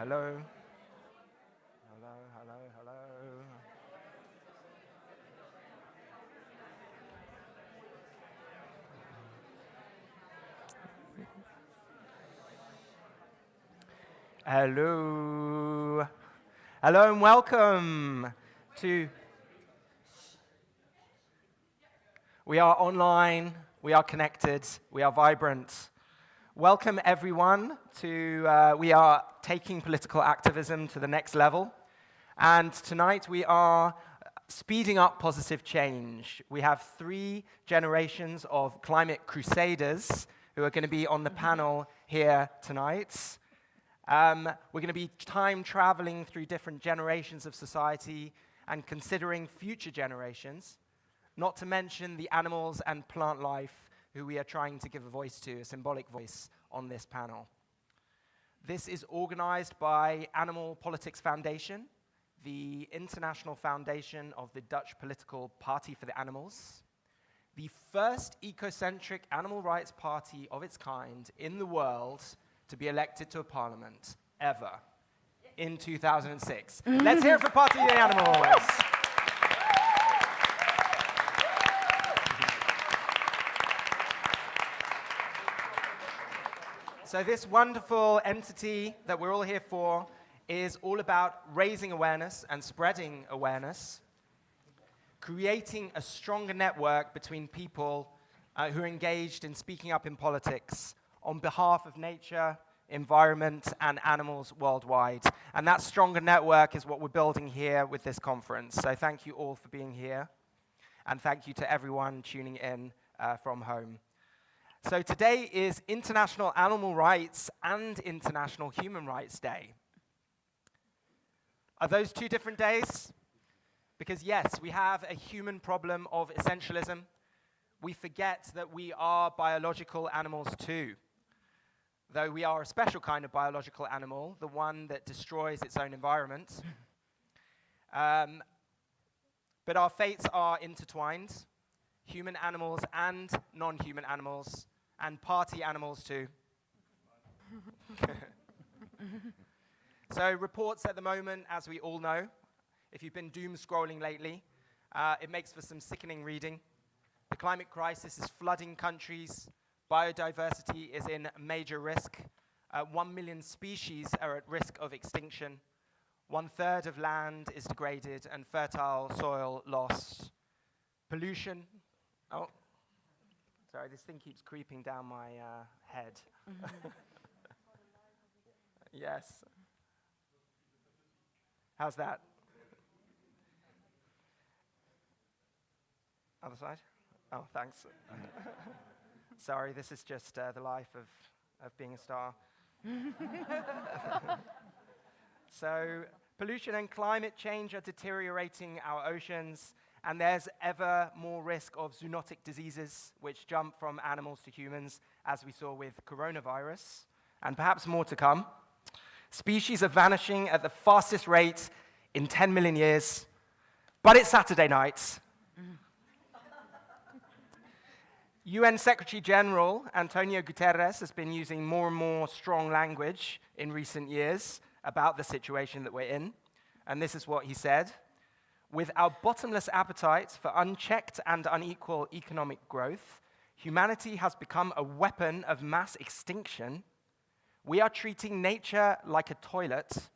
Hello. Hello, hello, hello. Hello. Hello and welcome to... We are online, we are connected, we are vibrant. Welcome everyone to, we are taking political activism to the next level. And tonight we are speeding up positive change. We have 3 generations of climate crusaders who are going to be on the panel here tonight. We're going to be time traveling through different generations of society and considering future generations, not to mention the animals and plant life who we are trying to give a voice to, a symbolic voice on this panel. This is organized by Animal Politics Foundation, the international foundation of the Dutch political Partij for the Animals, the first ecocentric animal rights party of its kind in the world to be elected to a parliament ever in 2006. Let's hear it for Partij for the Animals. So this wonderful entity that we're all here for is all about raising awareness and spreading awareness, creating a stronger network between people who are engaged in speaking up in politics on behalf of nature, environment, and animals worldwide. And that stronger network is what we're building here with this conference. So thank you all for being here, and thank you to everyone tuning in from home. So today is International Animal Rights and International Human Rights Day. Are those 2 different days? Because yes, we have a human problem of essentialism. We forget that we are biological animals too. Though we are a special kind of biological animal, the one that destroys its own environment. But our fates are intertwined. Human animals and non-human animals, and party animals too. So reports at the moment, as we all know, if you've been doom scrolling lately, it makes for some sickening reading. The climate crisis is flooding countries. Biodiversity is in major risk. 1 million species are at risk of extinction. 1/3 of land is degraded and fertile soil lost. Pollution. Oh, sorry, this thing keeps creeping down my head. Yes. How's that? Other side? Oh, thanks. Sorry, this is just the life of being a star. So, pollution and climate change are deteriorating our oceans, and there's ever more risk of zoonotic diseases, which jump from animals to humans, as we saw with coronavirus, and perhaps more to come. Species are vanishing at the fastest rate in 10 million years, but it's Saturday night. UN Secretary General Antonio Guterres has been using more and more strong language in recent years about the situation that we're in, and this is what he said. With our bottomless appetite for unchecked and unequal economic growth, humanity has become a weapon of mass extinction. We are treating nature like a toilet.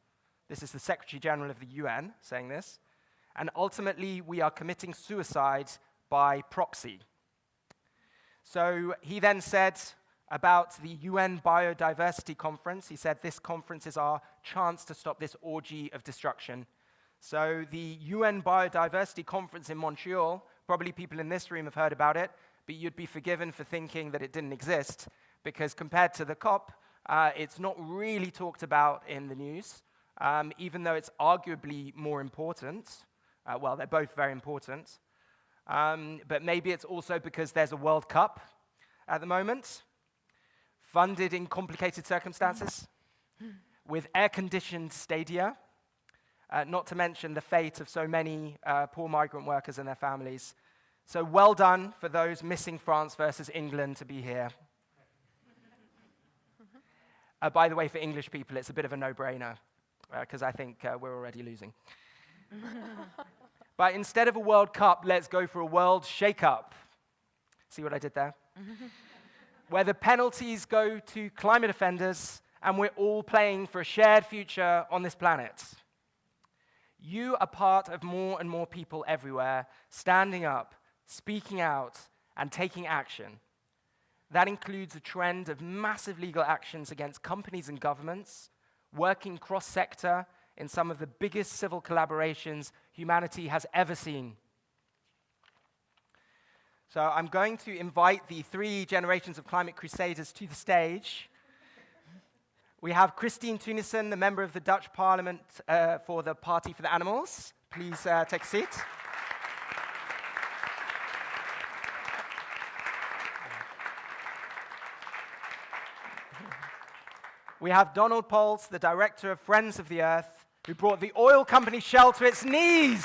This is the Secretary General of the UN saying this. And ultimately, we are committing suicide by proxy. So he then said about the UN Biodiversity Conference, he said this conference is our chance to stop this orgy of destruction. So the UN Biodiversity Conference in Montreal, probably people in this room have heard about it, but you'd be forgiven for thinking that it didn't exist, because compared to the COP, it's not really talked about in the news, even though it's arguably more important. Well, they're both very important. But maybe it's also because there's a World Cup at the moment, funded in complicated circumstances, with air-conditioned stadia, not to mention the fate of so many poor migrant workers and their families. So well done for those missing France versus England to be here. By the way, for English people, it's a bit of a no-brainer. because I think we're already losing. But instead of a World Cup, let's go for a World Shake-Up. See what I did there? Where the penalties go to climate offenders, and we're all playing for a shared future on this planet. You are part of more and more people everywhere, standing up, speaking out, and taking action. That includes a trend of massive legal actions against companies and governments, working cross-sector in some of the biggest civil collaborations humanity has ever seen. So I'm going to invite the 3 generations of climate crusaders to the stage. We have Christine Teunissen, the member of the Dutch Parliament for the Partij for the Animals. Please take a seat. We have Donald Pols, the director of Friends of the Earth, who brought the oil company Shell to its knees.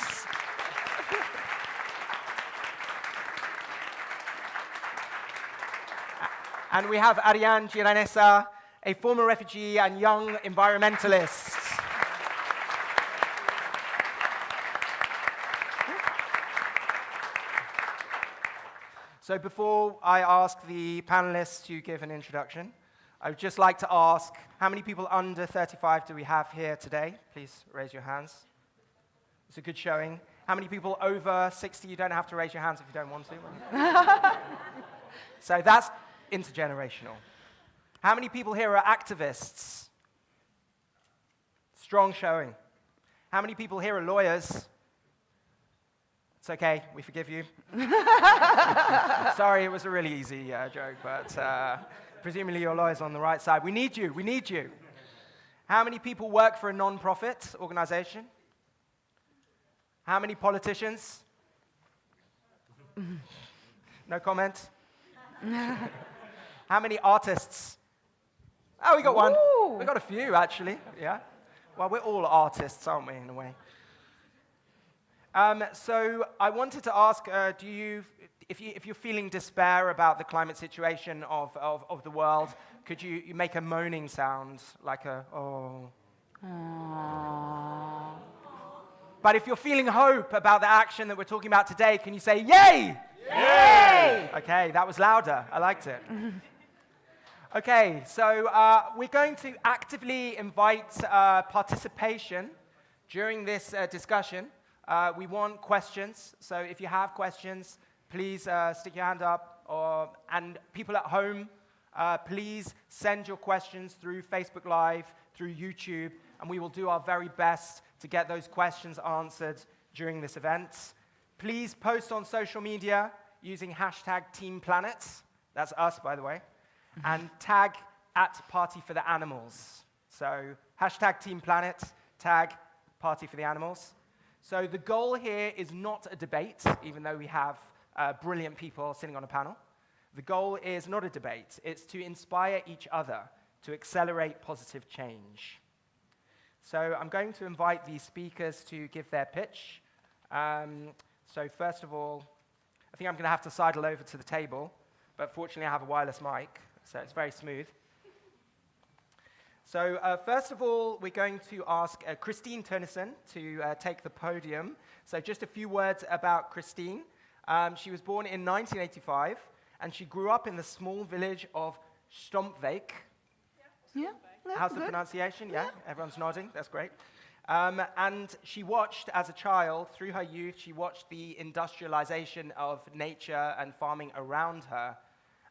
And we have Ariane Giraneza, a former refugee and young environmentalist. So before I ask the panelists to give an introduction, I would just like to ask, how many people under 35 do we have here today? Please raise your hands. It's a good showing. How many people over 60? You don't have to raise your hands if you don't want to. So that's intergenerational. How many people here are activists? Strong showing. How many people here are lawyers? It's okay, we forgive you. Sorry, it was a really easy joke, but presumably your lawyer's on the right side. We need you, we need you. How many people work for a non-profit organization? How many politicians? No comment? How many artists? Oh, we got one. We got a few, actually. Yeah. Well, we're all artists, aren't we, in a way? So I wanted to ask, if you're feeling despair about the climate situation of the world, could you make a moaning sound, like a, oh. Aww. But if you're feeling hope about the action that we're talking about today, can you say, yay? Yay! Okay, that was louder. I liked it. Okay, so we're going to actively invite participation during this discussion. We want questions, so if you have questions, please stick your hand up, and people at home, please send your questions through Facebook Live, through YouTube, and we will do our very best to get those questions answered during this event. Please post on social media using hashtag #TeamPlanet. That's us, by the way. And tag @Partij for the Animals. So hashtag #TeamPlanet, tag Partij for the Animals. So the goal here is not a debate, even though we have brilliant people sitting on a panel. The goal is not a debate. It's to inspire each other to accelerate positive change. So I'm going to invite the speakers to give their pitch. So first of all, I think I'm going to have to sidle over to the table, but fortunately I have a wireless mic, so it's very smooth. So first of all, we're going to ask Christine Teunissen to take the podium. So just a few words about Christine. She was born in 1985, and she grew up in the small village of Stompwijk. Yeah. How's the pronunciation? Yeah, everyone's nodding. That's great. And she watched, as a child, through her youth, she watched the industrialization of nature and farming around her,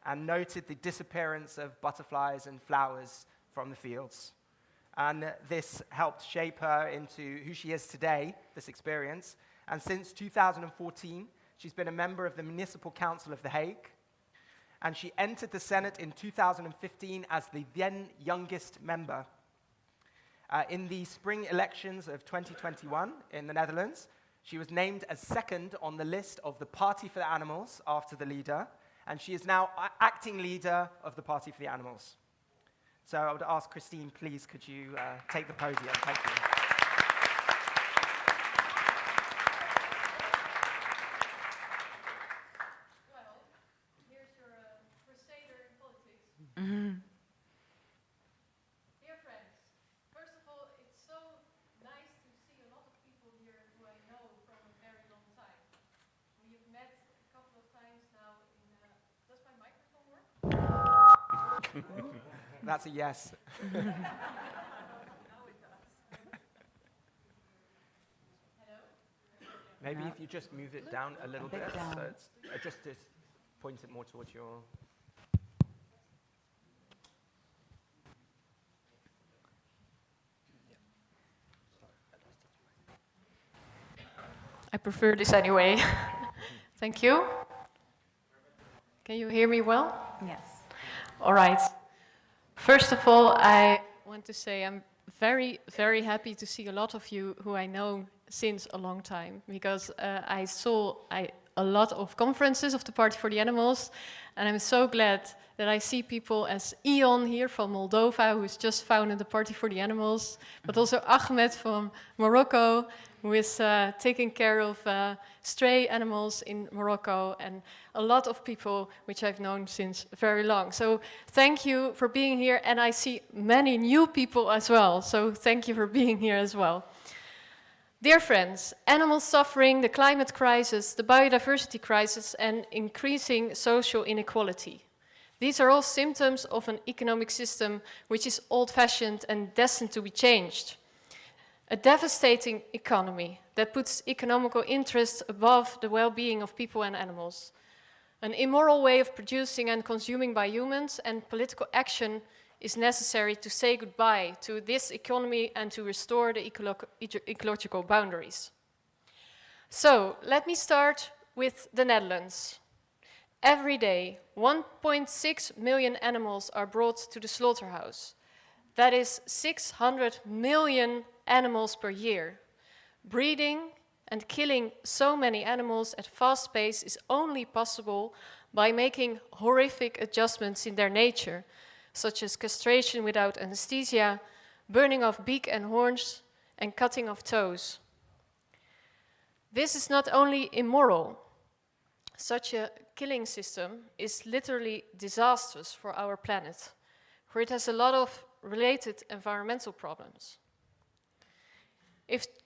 and noted the disappearance of butterflies and flowers from the fields. And this helped shape her into who she is today, this experience. And since 2014, she's been a member of the Municipal Council of The Hague. And she entered the Senate in 2015 as the then youngest member. In the spring elections of 2021 in the Netherlands, she was named as second on the list of the Partij for the Animals after the leader. And she is now acting leader of the Partij for the Animals. So I would ask Christine, please, could you take the podium? Thank you. Well, here's your crusader in politics. Mm-hmm. Dear friends, first of all, it's so That's a yes. Maybe if you just move it down a little bit, down. so it's just point it more towards your. I prefer this anyway. Thank you. Can you hear me well? Yes. All right. First of all, I want to say I'm very, very happy to see a lot of you who I know since a long time, because I saw a lot of conferences of the Partij for the Animals, and I'm so glad that I see people as Ion here from Moldova, who's just founded the Partij for the Animals, but also Ahmed from Morocco, who is taking care of stray animals in Morocco, and a lot of people which I've known since very long. So thank you for being here, and I see many new people as well, so thank you for being here as well. Dear friends, animal suffering, the climate crisis, the biodiversity crisis, and increasing social inequality. These are all symptoms of an economic system which is old-fashioned and destined to be changed. A devastating economy that puts economical interests above the well-being of people and animals. An immoral way of producing and consuming by humans, and political action is necessary to say goodbye to this economy and to restore the ecological boundaries. So, let me start with the Netherlands. Every day, 1.6 million animals are brought to the slaughterhouse. That is 600 million animals per year. Breeding and killing so many animals at fast pace is only possible by making horrific adjustments in their nature, such as castration without anesthesia, burning of beak and horns, and cutting of toes. This is not only immoral. Such a killing system is literally disastrous for our planet, for it has a lot of related environmental problems.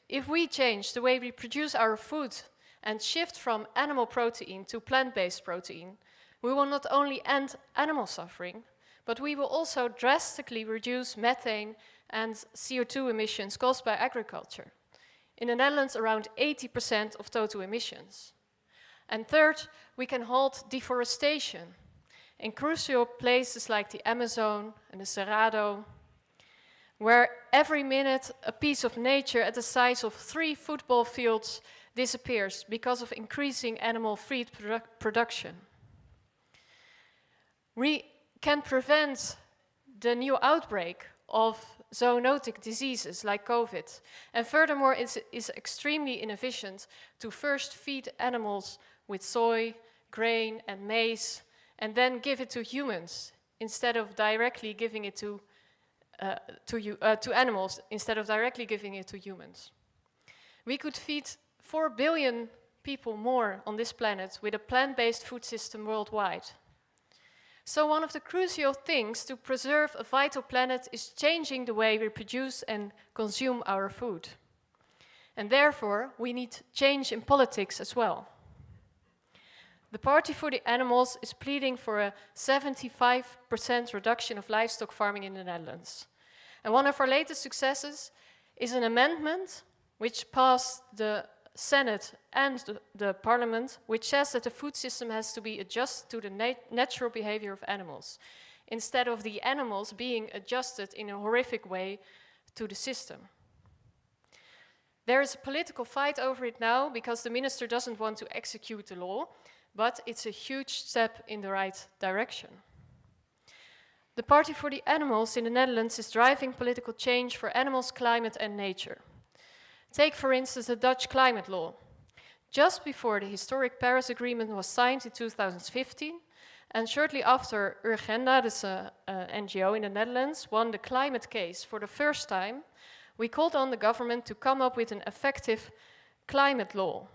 If we change the way we produce our food and shift from animal protein to plant-based protein, we will not only end animal suffering, but we will also drastically reduce methane and CO2 emissions caused by agriculture. In the Netherlands, around 80% of total emissions. And third, we can halt deforestation in crucial places like the Amazon and the Cerrado, where every minute a piece of nature at the size of 3 football fields disappears because of increasing animal feed production. We can prevent the new outbreak of zoonotic diseases like COVID. And furthermore, it is extremely inefficient to first feed animals with soy, grain, and maize, and then give it to humans instead of directly giving it to animals, instead of directly giving it to humans. We could feed 4 billion people more on this planet with a plant-based food system worldwide. So one of the crucial things to preserve a vital planet is changing the way we produce and consume our food. And therefore, we need change in politics as well. The Partij for the Animals is pleading for a 75% reduction of livestock farming in the Netherlands. And one of our latest successes is an amendment which passed the Senate and the Parliament, which says that the food system has to be adjusted to the natural behavior of animals, instead of the animals being adjusted in a horrific way to the system. There is a political fight over it now because the minister doesn't want to execute the law, but it's a huge step in the right direction. The Partij for the Animals in the Netherlands is driving political change for animals, climate and nature. Take, for instance, the Dutch climate law. Just before the historic Paris Agreement was signed in 2015, and shortly after Urgenda, this NGO in the Netherlands, won the climate case for the first time, we called on the government to come up with an effective climate law.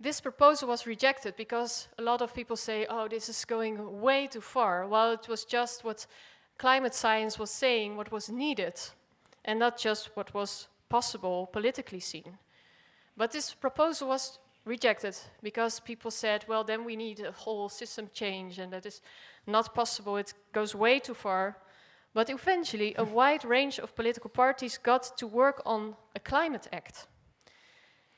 This proposal was rejected because a lot of people say, oh, this is going way too far, while it was just what climate science was saying, what was needed, and not just what was possible politically seen. But this proposal was rejected because people said, well, then we need a whole system change and that is not possible, it goes way too far. But eventually, a wide range of political parties got to work on a climate act.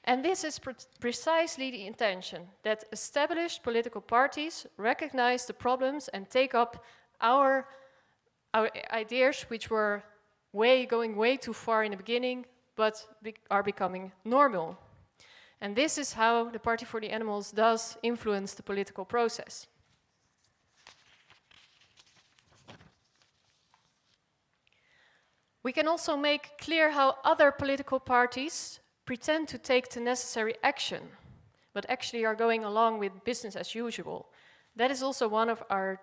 And this is precisely the intention, that established political parties recognize the problems and take up our ideas, which were going way too far in the beginning, but are becoming normal. And this is how the Partij voor the Animals does influence the political process. We can also make clear how other political parties pretend to take the necessary action, but actually are going along with business as usual. That is also one of our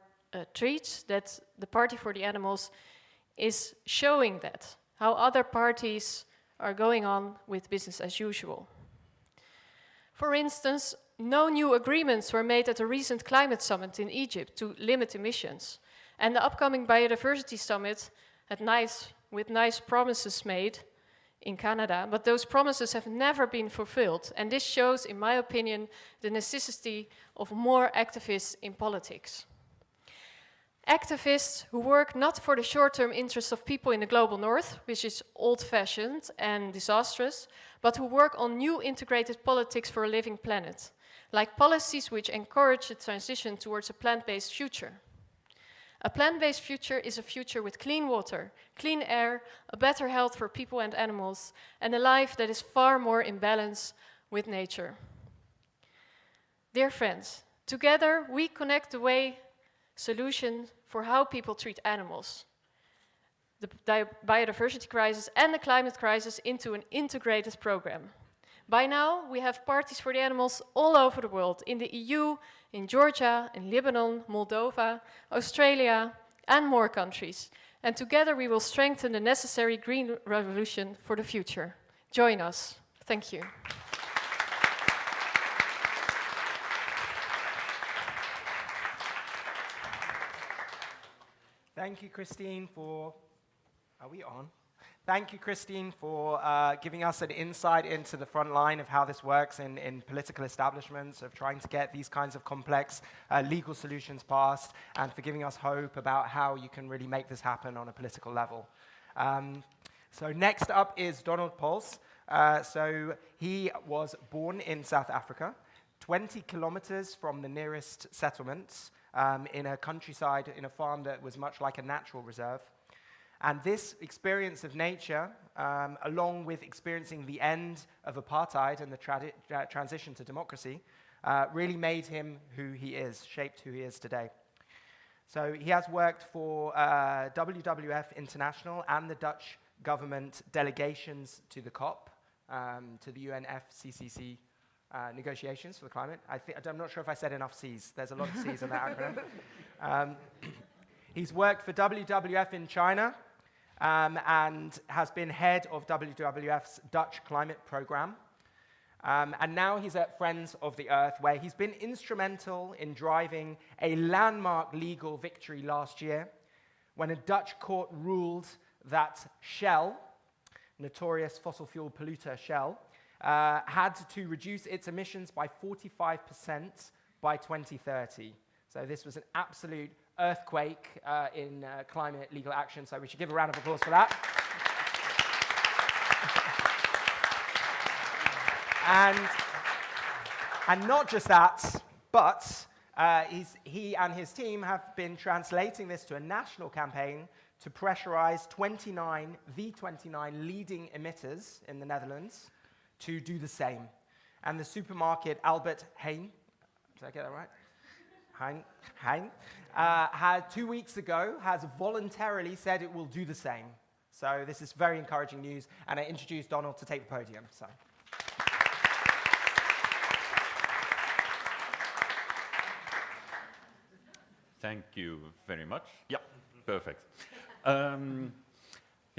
traits, that the Partij voor the Animals is showing that, how other parties are going on with business as usual. For instance, no new agreements were made at the recent climate summit in Egypt to limit emissions. And the upcoming biodiversity summit with nice promises made in Canada, but those promises have never been fulfilled. And this shows, in my opinion, the necessity of more activists in politics. Activists who work not for the short-term interests of people in the global north, which is old-fashioned and disastrous, but who work on new integrated politics for a living planet, like policies which encourage the transition towards a plant-based future. A plant-based future is a future with clean water, clean air, a better health for people and animals, and a life that is far more in balance with nature. Dear friends, together we connect the way solution for how people treat animals, the biodiversity crisis and the climate crisis into an integrated program. By now, we have Partij voor the Animals all over the world, in the EU, in Georgia, in Lebanon, Moldova, Australia, and more countries. And together we will strengthen the necessary green revolution for the future. Join us. Thank you. Thank you, Christine, for... Are we on? Thank you, Christine, for giving us an insight into the front line of how this works in political establishments, of trying to get these kinds of complex legal solutions passed, and for giving us hope about how you can really make this happen on a political level. So next up is Donald Pols. So he was born in South Africa, 20 kilometers from the nearest settlements, in a countryside, in a farm that was much like a natural reserve. And this experience of nature, along with experiencing the end of apartheid and the transition to democracy, really made him who he is, shaped who he is today. So he has worked for WWF International and the Dutch government delegations to the COP, to the UNFCCC negotiations for the climate. I'm not sure if I said enough C's. There's a lot of C's in that acronym. He's worked for WWF in China, and has been head of WWF's Dutch climate program. And now he's at Friends of the Earth, where he's been instrumental in driving a landmark legal victory last year, when a Dutch court ruled that Shell, notorious fossil fuel polluter Shell, had to reduce its emissions by 45% by 2030. So this was an absolute earthquake in climate legal action, so we should give a round of applause for that. And not just that, but he and his team have been translating this to a national campaign to pressurize the 29 leading emitters in the Netherlands to do the same. And the supermarket Albert Heijn, did I get that right? Heijn, had 2 weeks ago, has voluntarily said it will do the same. So this is very encouraging news, and I introduce Donald to take the podium. So. Thank you very much. Yeah, perfect.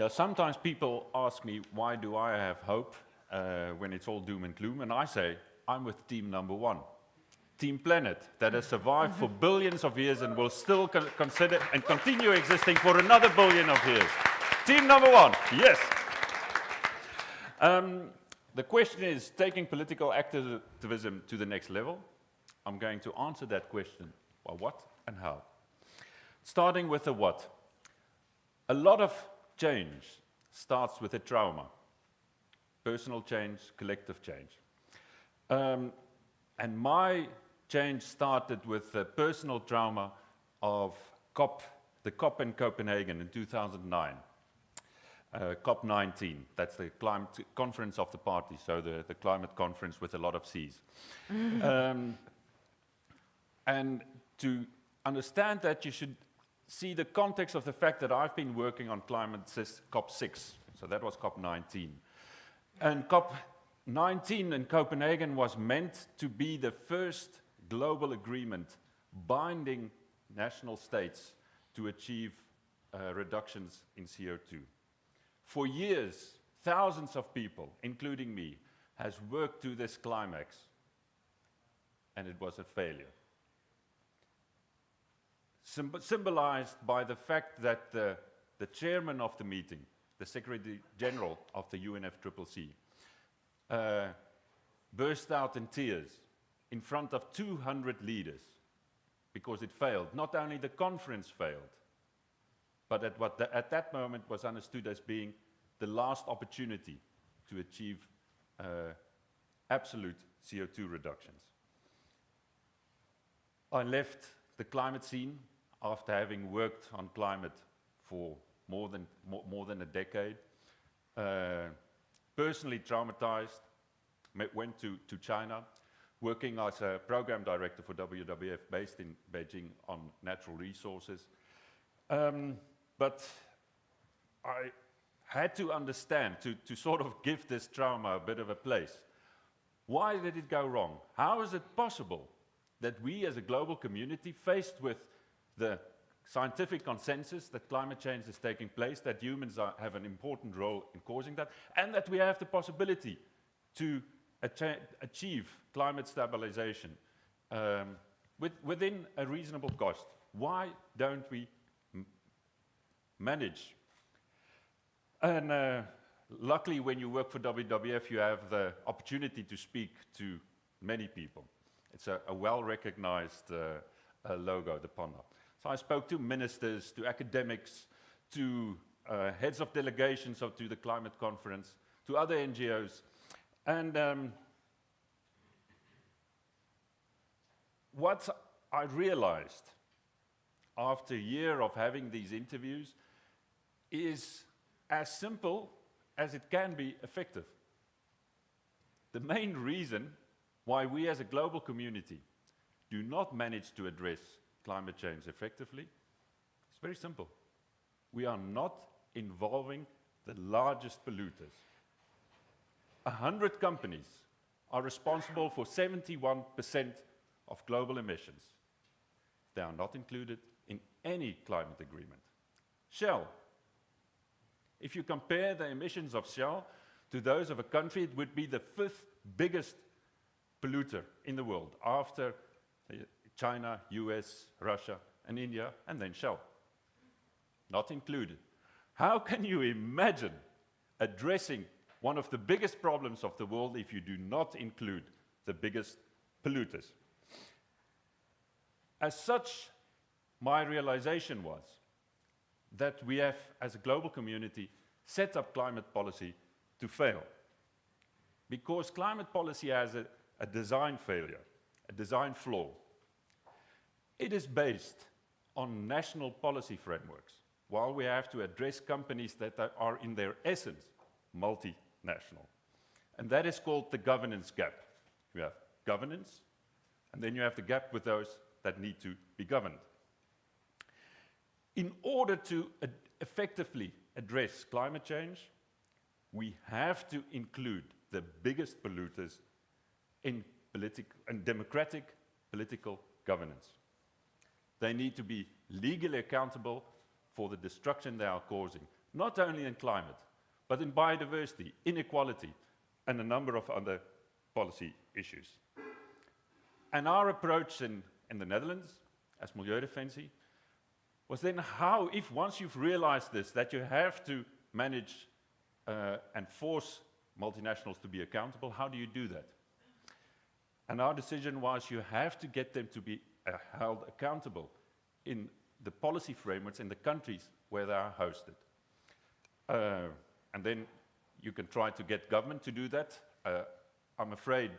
Sometimes people ask me, why do I have hope when it's all doom and gloom? And I say, I'm with team number one. Team Planet, that has survived for billions of years and will still consider and continue existing for another billion of years. Team number one, yes. the question is, taking political activism to the next level. I'm going to answer that question. Well, what and how? Starting with the what. A lot of change starts with a trauma. Personal change, collective change. And my change started with the personal trauma of the COP in Copenhagen in 2009. COP19, that's the climate conference of the Partij, so the climate conference with a lot of C's. And to understand that, you should see the context of the fact that I've been working on climate since COP6, so that was COP19. And COP19 in Copenhagen was meant to be the first global agreement binding national states to achieve reductions in CO2. For years, thousands of people, including me, has worked to this climax, and it was a failure. Symbolized by the fact that the chairman of the meeting, the Secretary General of the UNFCCC, burst out in tears in front of 200 leaders because it failed. Not only the conference failed, but at that moment was understood as being the last opportunity to achieve absolute CO2 reductions. I left the climate scene after having worked on climate for more than a decade. Personally traumatized, went to China, working as a program director for WWF based in Beijing on natural resources. But I had to understand, to sort of give this trauma a bit of a place. Why did it go wrong? How is it possible that we as a global community, faced with the scientific consensus that climate change is taking place, that humans have an important role in causing that, and that we have the possibility to achieve climate stabilization within a reasonable cost? Why don't we manage? And luckily, when you work for WWF, you have the opportunity to speak to many people. It's a well-recognized logo, the panda. So I spoke to ministers, to academics, to heads of delegations to the climate conference, to other NGOs. And what I realized after a year of having these interviews is as simple as it can be effective. The main reason why we as a global community do not manage to address climate change effectively is very simple. We are not involving the largest polluters. 100 companies are responsible for 71% of global emissions. They are not included in any climate agreement. Shell. If you compare the emissions of Shell to those of a country, it would be the 5th biggest polluter in the world, after China, US, Russia, and India, and then Shell. Not included. How can you imagine addressing one of the biggest problems of the world if you do not include the biggest polluters? As such, my realization was that we have, as a global community, set up climate policy to fail. Because climate policy has a design failure, a design flaw. It is based on national policy frameworks, while we have to address companies that are in their essence multinational. And that is called the governance gap. You have governance, and then you have the gap with those that need to be governed. In order to effectively address climate change, we have to include the biggest polluters in democratic political governance. They need to be legally accountable for the destruction they are causing, not only in climate, but in biodiversity, inequality, and a number of other policy issues. And our approach in the Netherlands, as Milieudefensie, was then how, if once you've realized this, that you have to manage and force multinationals to be accountable. How do you do that? And our decision was you have to get them to be held accountable in the policy frameworks in the countries where they are hosted. And then you can try to get government to do that. I'm afraid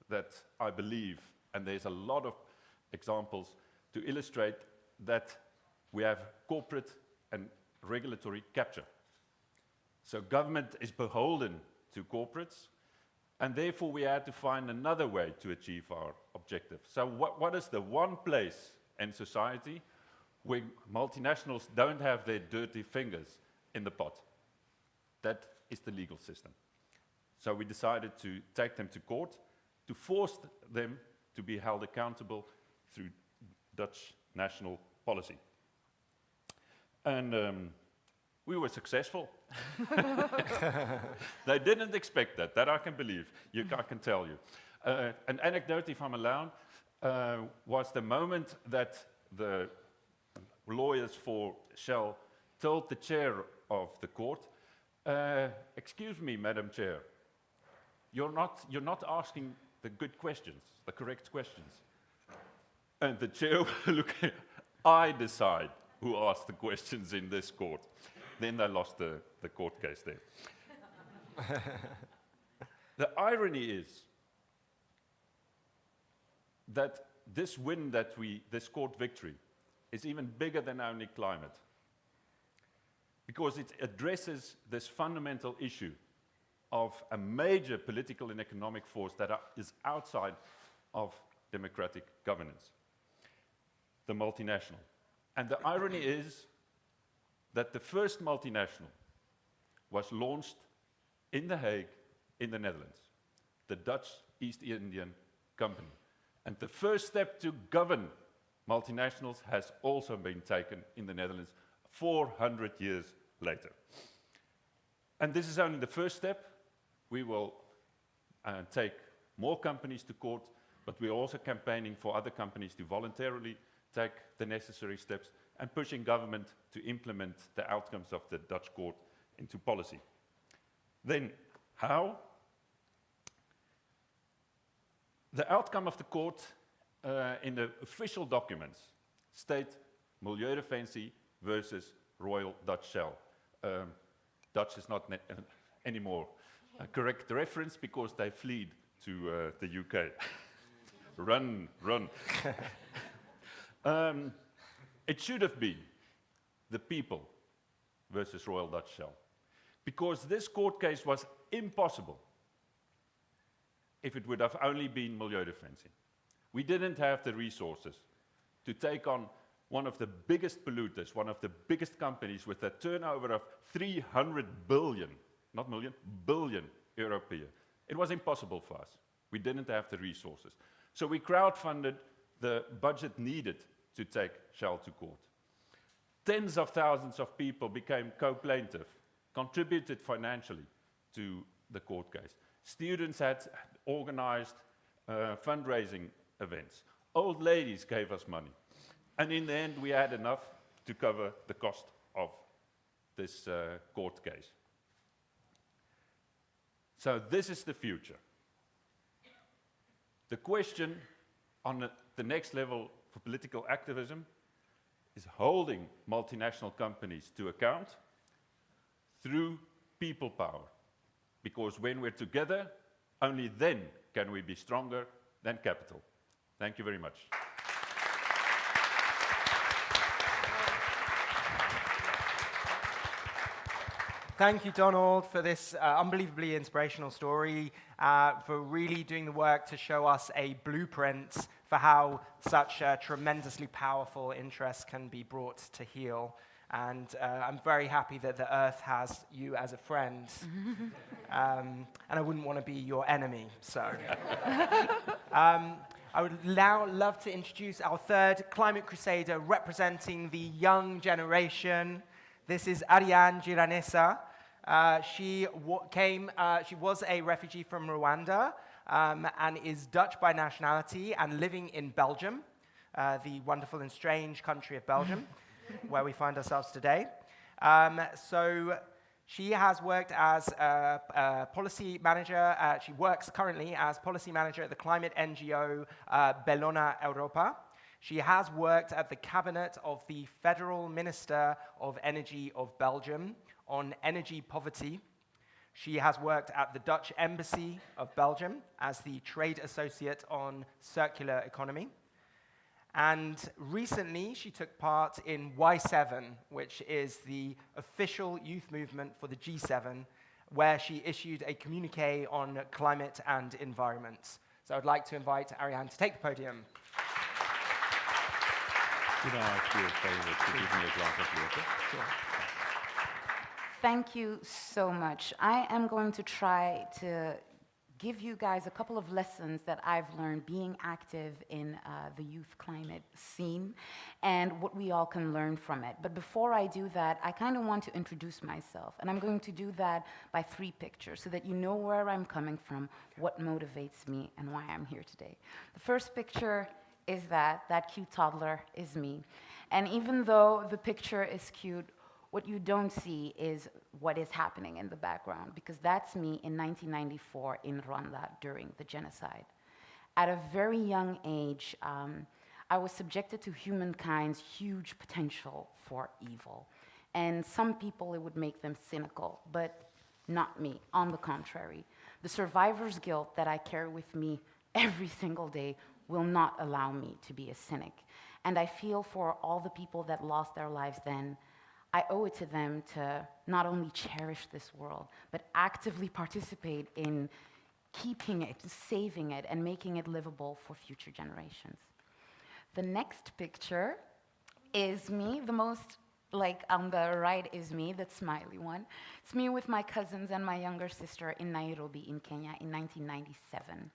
that I believe, and there's a lot of examples to illustrate that we have corporate and regulatory capture. So government is beholden to corporates, and therefore we had to find another way to achieve our objective. So what is the one place in society where multinationals don't have their dirty fingers in the pot? That is the legal system. So we decided to take them to court to force them to be held accountable through Dutch national policy. And we were successful. They didn't expect that I can believe, I can tell you. An anecdote, if I'm allowed, was the moment that the lawyers for Shell told the chair of the court, excuse me, Madam Chair, you're not asking the good questions, the correct questions. And the chair looked, I decide who asked the questions in this court. Then they lost the court case there. The irony is that this win this court victory, is even bigger than only climate. Because it addresses this fundamental issue of a major political and economic force that is outside of democratic governance, the multinational. And the irony is that the first multinational was launched in The Hague, in the Netherlands, the Dutch East Indian Company. And the first step to govern multinationals has also been taken in the Netherlands 400 years later. And this is only the first step. We will take more companies to court, but we're also campaigning for other companies to voluntarily take the necessary steps and pushing government to implement the outcomes of the Dutch court into policy. Then, how? The outcome of the court in the official documents state Milieudefensie versus Royal Dutch Shell. Dutch is not anymore a correct reference because they fled to the UK. Run. It should have been the people versus Royal Dutch Shell, because this court case was impossible if it would have only been Milieudefensie. We didn't have the resources to take on one of the biggest polluters, one of the biggest companies with a turnover of 300 billion, not million, billion euro per year. It was impossible for us. We didn't have the resources. So we crowdfunded the budget needed to take Shell to court. Tens of thousands of people became co-plaintiff, contributed financially to the court case. Students had organized fundraising events. Old ladies gave us money. And in the end, we had enough to cover the cost of this court case. So this is the future. The question on the next level for political activism is holding multinational companies to account through people power. Because when we're together, only then can we be stronger than capital. Thank you very much. Thank you, Donald, for this unbelievably inspirational story, for really doing the work to show us a blueprint for how such tremendously powerful interests can be brought to heel. And I'm very happy that the Earth has you as a friend. And I wouldn't want to be your enemy, so. I would now love to introduce our third climate crusader representing the young generation. This is Ariane Giraneza. She was a refugee from Rwanda and is Dutch by nationality and living in Belgium, the wonderful and strange country of Belgium, where we find ourselves today. So She has worked as a policy manager. She works currently as policy manager at the climate NGO Bellona Europa. She has worked at the cabinet of the Federal Minister of Energy of Belgium on energy poverty. She has worked at the Dutch Embassy of Belgium as the trade associate on circular economy. And recently, she took part in Y7, which is the official youth movement for the G7, where she issued a communique on climate and environment. So I'd like to invite Ariane to take the podium. Could I ask you a favor to give me a glass of water? Sure. Thank you so much. I am going to try to give you guys a couple of lessons that I've learned being active in the youth climate scene and what we all can learn from it. But before I do that, I kind of want to introduce myself. And I'm going to do that by 3 pictures so that you know where I'm coming from, what motivates me, and why I'm here today. The first picture is that cute toddler is me. And even though the picture is cute, what you don't see is what is happening in the background, because that's me in 1994 in Rwanda during the genocide. At a very young age, I was subjected to humankind's huge potential for evil. And some people, it would make them cynical, but not me, on the contrary. The survivor's guilt that I carry with me every single day will not allow me to be a cynic. And I feel for all the people that lost their lives then, I owe it to them to not only cherish this world, but actively participate in keeping it, saving it, and making it livable for future generations. The next picture is me, the most, like on the right is me, that smiley one. It's me with my cousins and my younger sister in Nairobi in Kenya in 1997.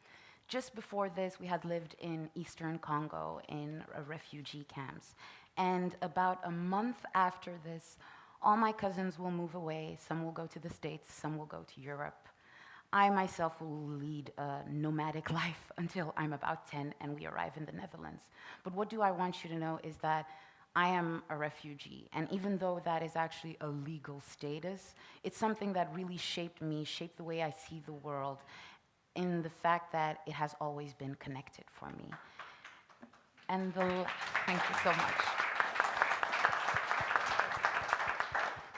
Just before this, we had lived in Eastern Congo in refugee camps. And about a month after this, all my cousins will move away. Some will go to the States, some will go to Europe. I myself will lead a nomadic life until I'm about 10 and we arrive in the Netherlands. But what do I want you to know is that I am a refugee. And even though that is actually a legal status, it's something that really shaped me, shaped the way I see the world, in the fact that it has always been connected for me. And thank you so much.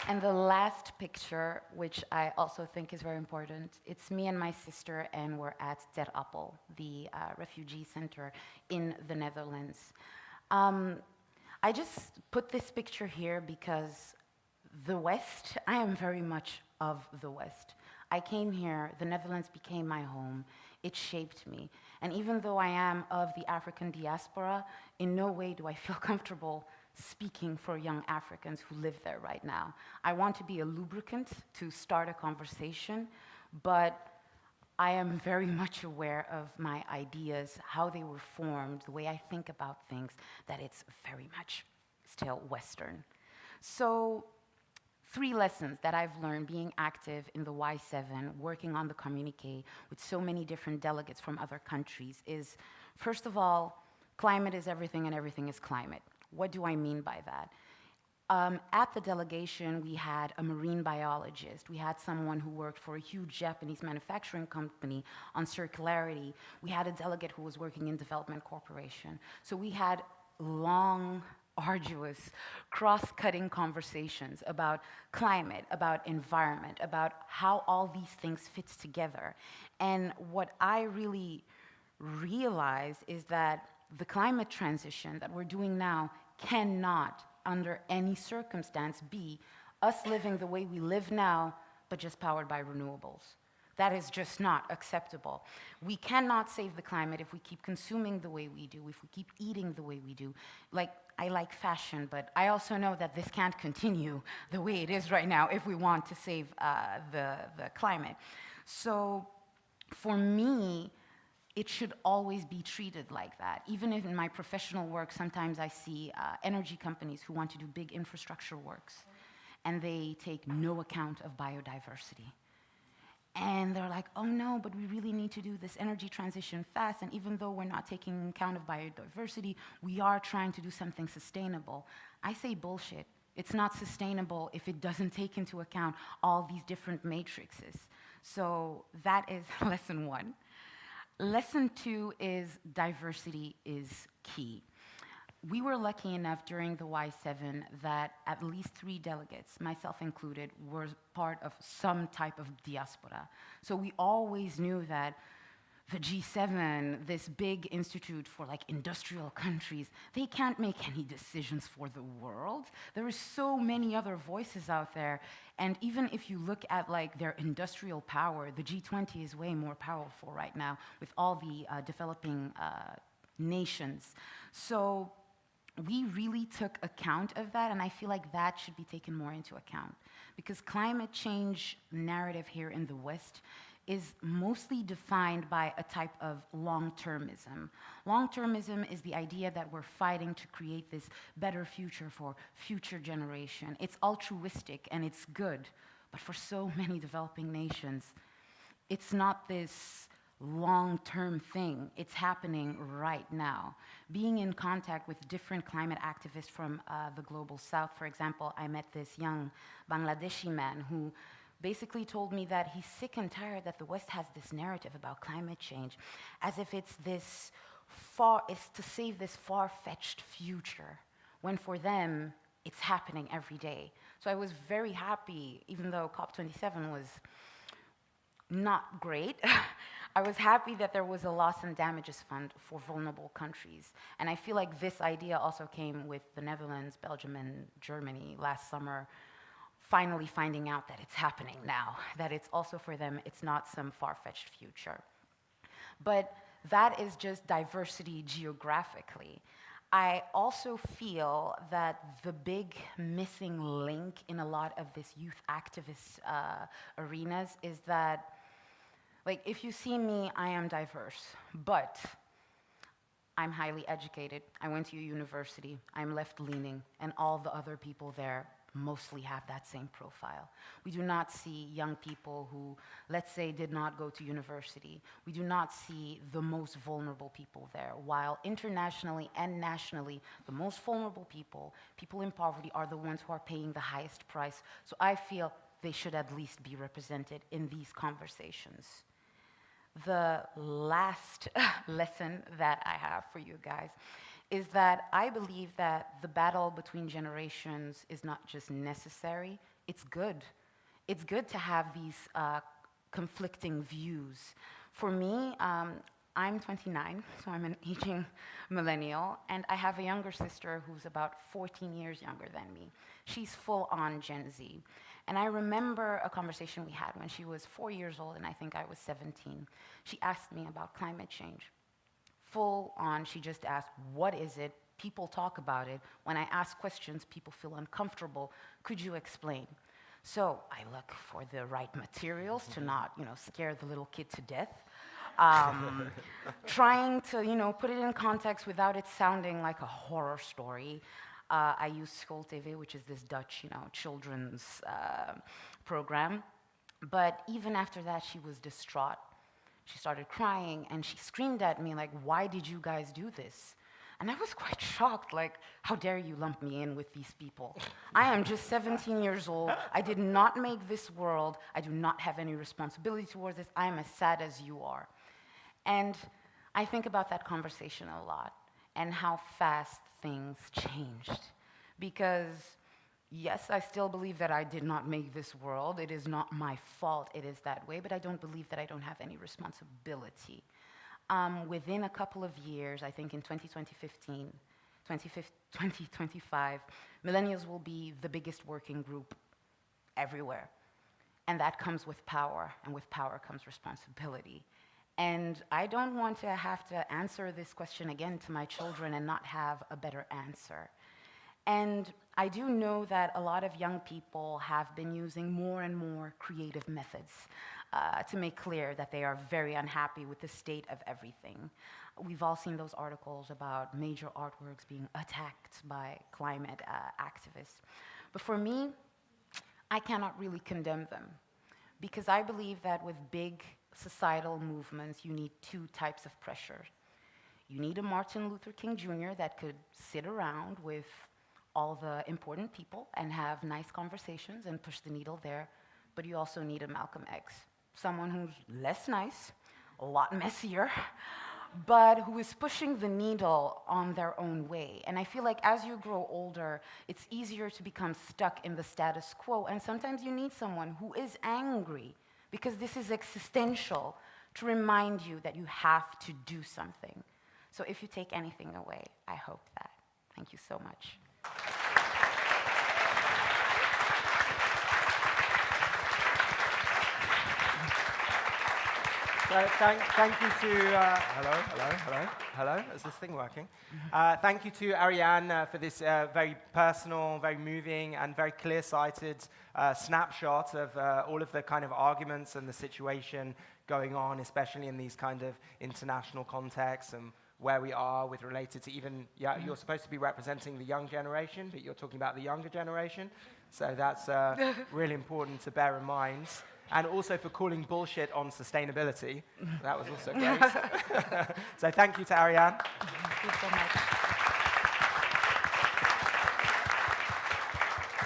And the last picture, which I also think is very important, it's me and my sister, and we're at Ter Apel, the refugee center in the Netherlands. I just put this picture here because the West, I am very much of the West. I came here, the Netherlands became my home, it shaped me. And even though I am of the African diaspora, in no way do I feel comfortable speaking for young Africans who live there right now. I want to be a lubricant to start a conversation, but I am very much aware of my ideas, how they were formed, the way I think about things, that it's very much still Western. So 3 lessons that I've learned being active in the Y7, working on the communique with so many different delegates from other countries is, first of all, climate is everything and everything is climate. What do I mean by that? At the delegation, we had a marine biologist. We had someone who worked for a huge Japanese manufacturing company on circularity. We had a delegate who was working in Development Corporation. So we had long, arduous, cross-cutting conversations about climate, about environment, about how all these things fit together. And what I really realized is that the climate transition that we're doing now cannot, under any circumstance, be us living the way we live now, but just powered by renewables. That is just not acceptable. We cannot save the climate if we keep consuming the way we do, if we keep eating the way we do. Like, I like fashion, but I also know that this can't continue the way it is right now if we want to save the climate. So for me, it should always be treated like that. Even if in my professional work, sometimes I see energy companies who want to do big infrastructure works, and they take no account of biodiversity. And they're like, oh no, but we really need to do this energy transition fast, and even though we're not taking account of biodiversity, we are trying to do something sustainable. I say bullshit. It's not sustainable if it doesn't take into account all these different matrices. So that is lesson 1. Lesson 2 is diversity is key. We were lucky enough during the Y7 that at least 3 delegates, myself included, were part of some type of diaspora. So we always knew that the G7, this big institute for like industrial countries, they can't make any decisions for the world. There are so many other voices out there. And even if you look at like their industrial power, the G20 is way more powerful right now with all the developing nations. So we really took account of that, and I feel like that should be taken more into account. Because climate change narrative here in the West is mostly defined by a type of long-termism. Long-termism is the idea that we're fighting to create this better future for future generation. It's altruistic and it's good, but for so many developing nations, it's not this long-term thing. It's happening right now. Being in contact with different climate activists from the global south, for example, I met this young Bangladeshi man who basically told me that he's sick and tired that the West has this narrative about climate change as if it's to save this far-fetched future, when for them, it's happening every day. So I was very happy, even though COP27 was not great, I was happy that there was a loss and damages fund for vulnerable countries. And I feel like this idea also came with the Netherlands, Belgium, and Germany last summer, finally finding out that it's happening now, that it's also for them, it's not some far-fetched future. But that is just diversity geographically. I also feel that the big missing link in a lot of this youth activist arenas is that, like, if you see me, I am diverse, but I'm highly educated. I went to a university. I'm left-leaning, and all the other people there mostly have that same profile. We do not see young people who, let's say, did not go to university. We do not see the most vulnerable people there, while internationally and nationally, the most vulnerable people, people in poverty, are the ones who are paying the highest price. So I feel they should at least be represented in these conversations. The last lesson that I have for you guys is that I believe that the battle between generations is not just necessary, it's good. It's good to have these conflicting views. For me, I'm 29, so I'm an aging millennial, and I have a younger sister who's about 14 years younger than me. She's full-on Gen Z. And I remember a conversation we had when she was 4 years old and I think I was 17. She asked me about climate change. Full on, she just asked, what is it? People talk about it. When I ask questions, people feel uncomfortable. Could you explain? So I look for the right materials to not, scare the little kid to death. Trying to, put it in context without it sounding like a horror story. I use School TV, which is this Dutch, children's program. But even after that, she was distraught. She started crying, and she screamed at me, like, why did you guys do this? And I was quite shocked, like, how dare you lump me in with these people? I am just 17 years old. I did not make this world. I do not have any responsibility towards this. I am as sad as you are. And I think about that conversation a lot, and how fast things changed. Because, yes, I still believe that I did not make this world. It is not my fault it is that way, but I don't believe that I don't have any responsibility. Within a couple of years, I think in 2025, millennials will be the biggest working group everywhere. And that comes with power, and with power comes responsibility. And I don't want to have to answer this question again to my children and not have a better answer. And I do know that a lot of young people have been using more and more creative methods to make clear that they are very unhappy with the state of everything. We've all seen those articles about major artworks being attacked by climate activists. But for me, I cannot really condemn them, because I believe that with big societal movements, you need 2 types of pressure. You need a Martin Luther King Jr. that could sit around with all the important people and have nice conversations and push the needle there. But you also need a Malcolm X, someone who's less nice, a lot messier, but who is pushing the needle on their own way. And I feel like as you grow older, it's easier to become stuck in the status quo, and sometimes you need someone who is angry, because this is existential, to remind you that you have to do something. So if you take anything away, I hope that. Thank you so much. So thank you to, hello, is this thing working? Thank you to Ariane for this very personal, very moving, and very clear-sighted snapshot of all of the kind of arguments and the situation going on, especially in these kind of international contexts and where we are with related to even, you're supposed to be representing the young generation, but you're talking about the younger generation. So that's really important to bear in mind. And also for calling bullshit on sustainability. That was also great. So thank you to Ariane. Thank you so much.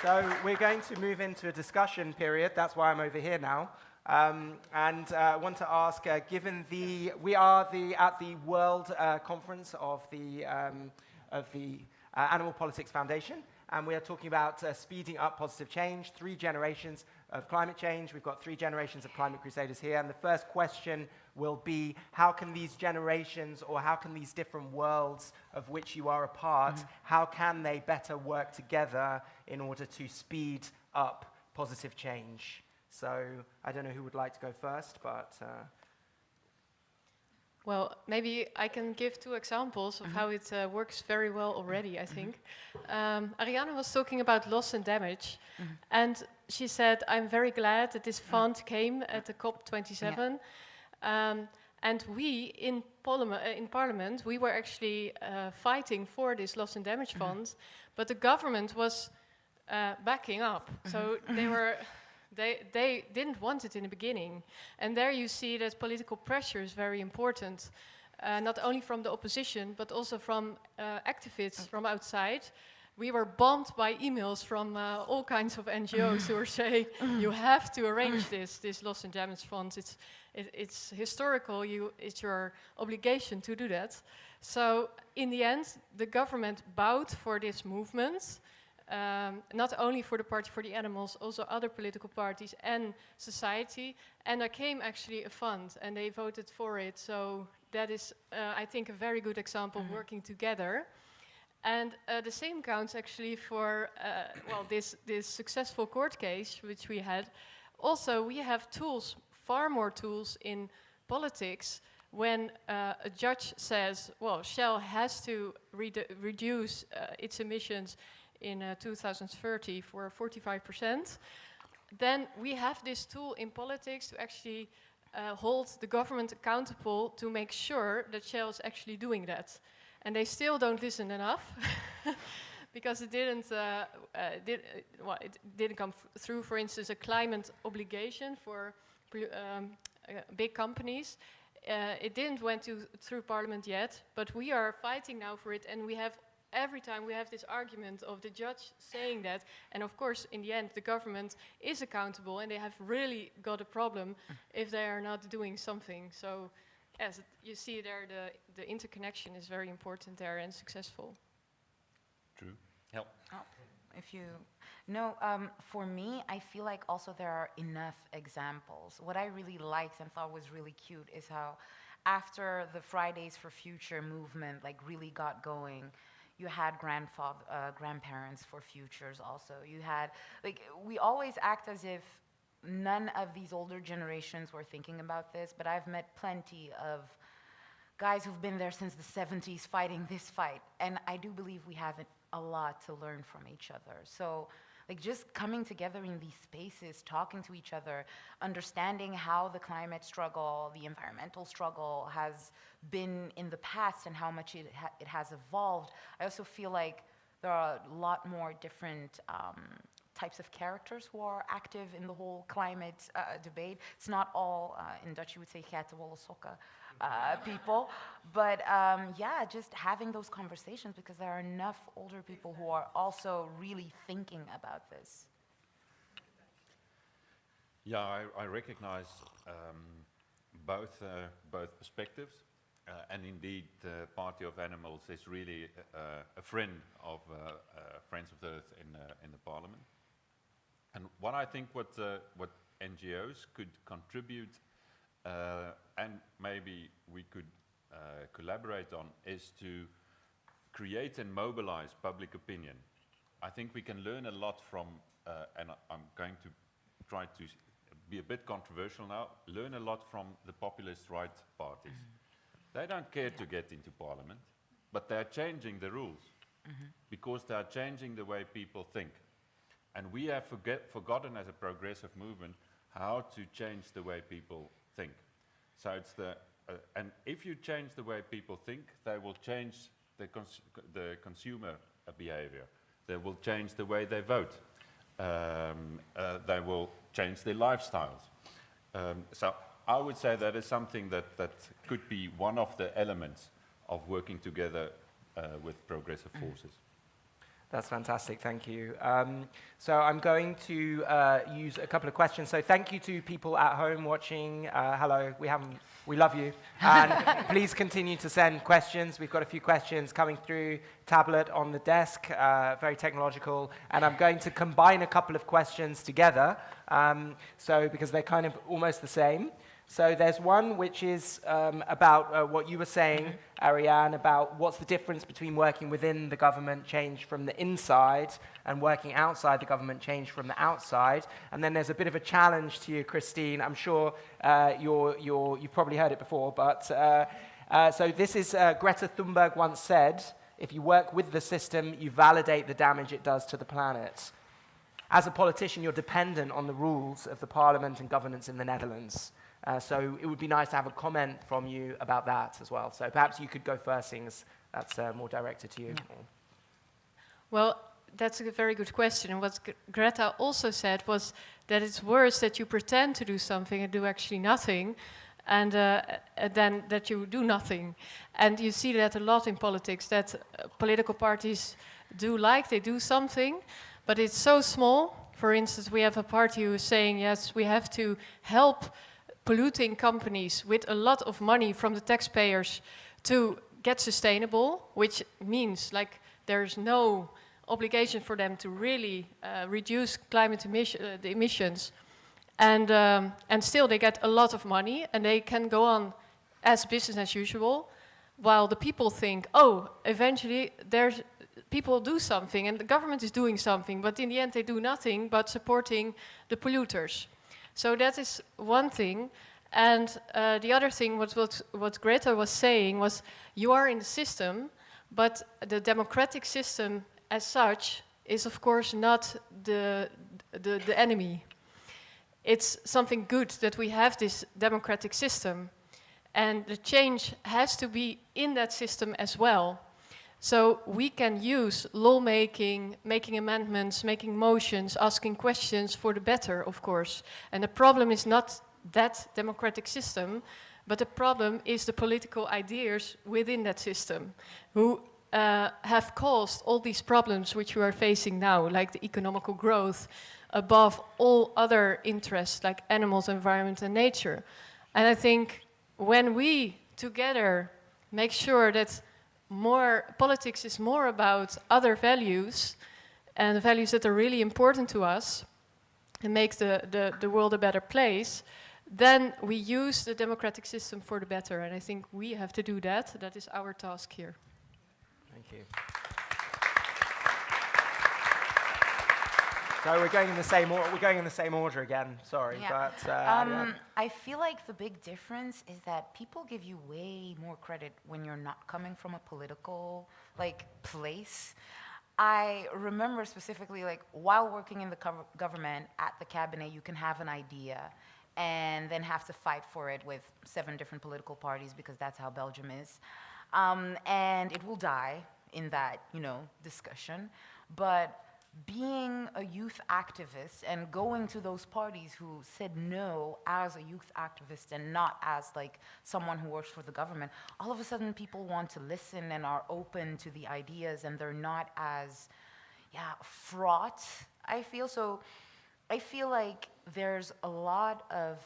So we're going to move into a discussion period. That's why I'm over here now. And I want to ask, given we are at the World Conference of the Animal Politics Foundation, and we are talking about speeding up positive change, 3 generations of climate change. We've got 3 generations of climate crusaders here, and the first question will be, how can these generations, or how can these different worlds of which you are a part, how can they better work together in order to speed up positive change? So I don't know who would like to go first, but... Well, maybe I can give 2 examples of how it works very well already, I think. Ariane was talking about loss and damage, and she said, I'm very glad that this fund came at the COP27. And we, in Parliament, we were actually fighting for this loss and damage fund, but the government was backing up. So they didn't want it in the beginning. And there you see that political pressure is very important, not only from the opposition, but also from activists from outside. We were bombed by emails from all kinds of NGOs who were saying, you have to arrange this loss and damage fund. It's historical, it's your obligation to do that. So in the end, the government bowed for this movement, not only for the Party for the Animals, also other political parties and society. And there came actually a fund, and they voted for it. So that is, I think, a very good example of working together. And the same counts actually for, this successful court case which we had. Also, we have tools, far more tools in politics, when a judge says, well, Shell has to reduce its emissions in 2030 for 45%, then we have this tool in politics to actually hold the government accountable to make sure that Shell is actually doing that. And they still don't listen enough, because it didn't come through, for instance, a climate obligation for big companies. It didn't went through Parliament yet, but we are fighting now for it, and we have every time we have this argument of the judge saying that, and of course, in the end, the government is accountable, and they have really got a problem if they are not doing something. So, as you see there, the interconnection is very important there and successful. True. Help. For me, I feel like also there are enough examples. What I really liked and thought was really cute is how after the Fridays for Future movement really got going, you had grandparents for futures also. You had, we always act as if none of these older generations were thinking about this, but I've met plenty of guys who've been there since the 70s fighting this fight, and I do believe we have a lot to learn from each other. So just coming together in these spaces, talking to each other, understanding how the climate struggle, the environmental struggle has been in the past and how much it has evolved. I also feel like there are a lot more different types of characters who are active in the whole climate debate. It's not all, in Dutch you would say geitenwolle sokken people, but yeah, just having those conversations, because there are enough older people who are also really thinking about this. Yeah, I recognize both perspectives, and indeed, the Party of Animals is really a friend of Friends of the Earth in the Parliament. And what I think what NGOs could contribute, and maybe we could collaborate on, is to create and mobilize public opinion. I think we can learn a lot from, and I'm going to try to be a bit controversial now, learn a lot from the populist right parties. They don't care to get into parliament, but they're changing the rules because they're changing the way people think. And we have forgotten as a progressive movement how to change the way people think. So it's and if you change the way people think, they will change the consumer behavior. They will change the way they vote. They will change their lifestyles. So I would say that is something that could be one of the elements of working together with progressive forces. That's fantastic, thank you. So I'm going to use a couple of questions. So thank you to people at home watching. Hello, we love you. And please continue to send questions. We've got a few questions coming through, tablet on the desk, very technological. And I'm going to combine a couple of questions together, because they're kind of almost the same. So there's one which is about what you were saying, Ariane, about what's the difference between working within the government, change from the inside, and working outside the government, change from the outside. And then there's a bit of a challenge to you, Christine. I'm sure you've probably heard it before, but so this is Greta Thunberg once said, if you work with the system, you validate the damage it does to the planet. As a politician, you're dependent on the rules of the parliament and governance in the Netherlands. So it would be nice to have a comment from you about that as well. So perhaps you could go first, seeing as that's more directed to you. Yeah. Well, that's a very good question. And what Greta also said was that it's worse that you pretend to do something and do actually nothing, and than that you do nothing. And you see that a lot in politics, that political parties they do something, but it's so small. For instance, we have a party who is saying, yes, we have to help polluting companies with a lot of money from the taxpayers to get sustainable, which means like there's no obligation for them to really reduce climate emissions, and still they get a lot of money and they can go on as business as usual, while the people think, oh, eventually people do something and the government is doing something, but in the end they do nothing but supporting the polluters. So that is one thing. And the other thing, what Greta was saying was, you are in the system, but the democratic system as such is of course not the enemy. It's something good that we have this democratic system, and the change has to be in that system as well. So we can use lawmaking, making amendments, making motions, asking questions for the better, of course. And the problem is not that democratic system, but the problem is the political ideas within that system who have caused all these problems which we are facing now, like the economical growth above all other interests, like animals, environment, and nature. And I think when we together make sure that politics is more about other values, and the values that are really important to us, and make the world a better place, then we use the democratic system for the better. And I think we have to do that. That is our task here. Thank you. So we're going in the same order again. Sorry, yeah. But yeah. I feel like the big difference is that people give you way more credit when you're not coming from a political place. I remember specifically, while working in the government at the cabinet, you can have an idea and then have to fight for it with 7 different political parties, because that's how Belgium is, and it will die in that discussion. But being a youth activist and going to those parties who said no as a youth activist and not as like someone who works for the government, all of a sudden people want to listen and are open to the ideas, and they're not as fraught, I feel. So I feel like there's a lot of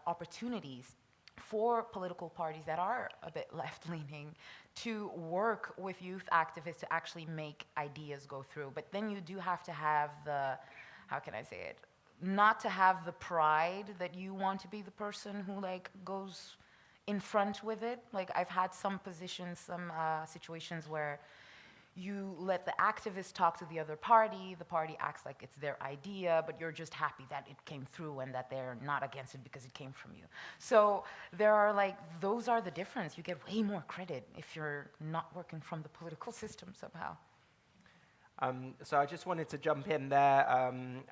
opportunities for political parties that are a bit left-leaning to work with youth activists to actually make ideas go through. But then you do have to have the, how can I say it, not to have the pride that you want to be the person who like goes in front with it. Like I've had some positions, some situations where you let the activists talk to the party acts like it's their idea, but you're just happy that it came through and that they're not against it because it came from you. So there are like, those are the difference. You get way more credit if you're not working from the political system somehow. So I just wanted to jump in there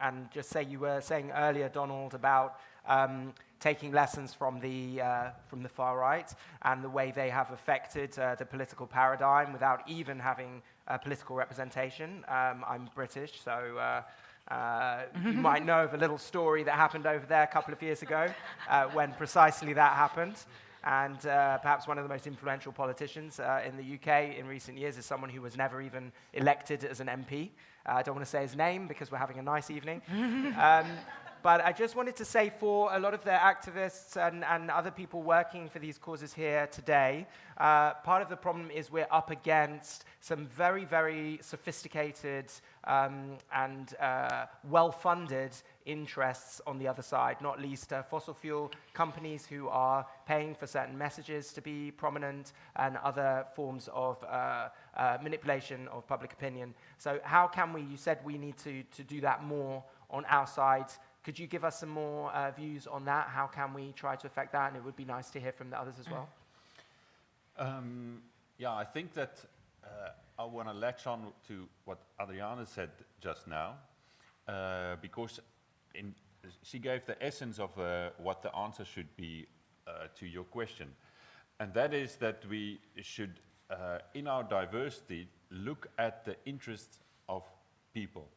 and just say, you were saying earlier, Donald, about taking lessons from the far right and the way they have affected the political paradigm without even having political representation. I'm British, so you might know of a little story that happened over there a couple of years ago when precisely that happened. And perhaps one of the most influential politicians in the UK in recent years is someone who was never even elected as an MP. I don't want to say his name because we're having a nice evening. But I just wanted to say, for a lot of the activists and other people working for these causes here today, part of the problem is we're up against some very, very sophisticated and well-funded interests on the other side, not least fossil fuel companies who are paying for certain messages to be prominent and other forms of manipulation of public opinion. So how can we, you said we need to do that more on our side. Could you give us some more views on that? How can we try to affect that? And it would be nice to hear from the others as well. Yeah, I think that I want to latch on to what Ariane said just now, because she gave the essence of what the answer should be to your question. And that is that we should, in our diversity, look at the interests of people.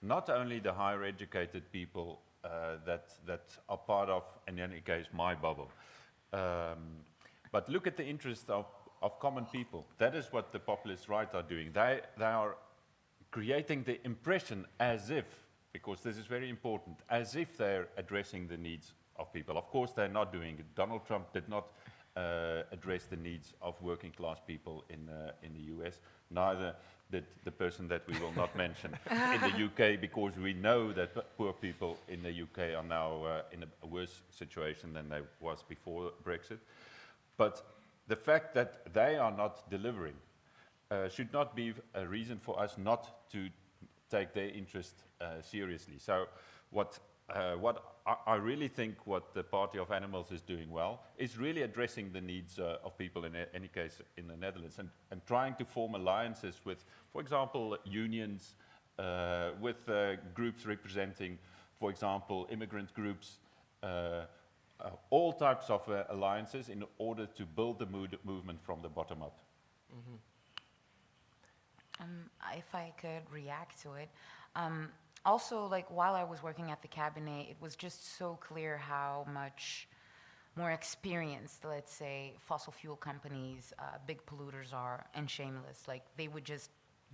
Not only the higher educated people that are part of, in any case, my bubble, but look at the interests of common people. That is what the populist right are doing. They are creating the impression as if, because this is very important, as if they're addressing the needs of people. Of course, they're not doing it. Donald Trump did not address the needs of working class people in the US. Neither did the person that we will not mention in the UK, because we know that poor people in the UK are now in a worse situation than they was before Brexit. But the fact that they are not delivering should not be a reason for us not to take their interest seriously. So what I really think what the Party of Animals is doing well is really addressing the needs of people, in any case in the Netherlands, and trying to form alliances with, for example, unions, with groups representing, for example, immigrant groups, all types of alliances in order to build the movement from the bottom up. Mm-hmm. If I could react to it. Also, like, while I was working at the cabinet, it was just so clear how much more experienced, let's say, fossil fuel companies, big polluters are, and shameless. Like, they would just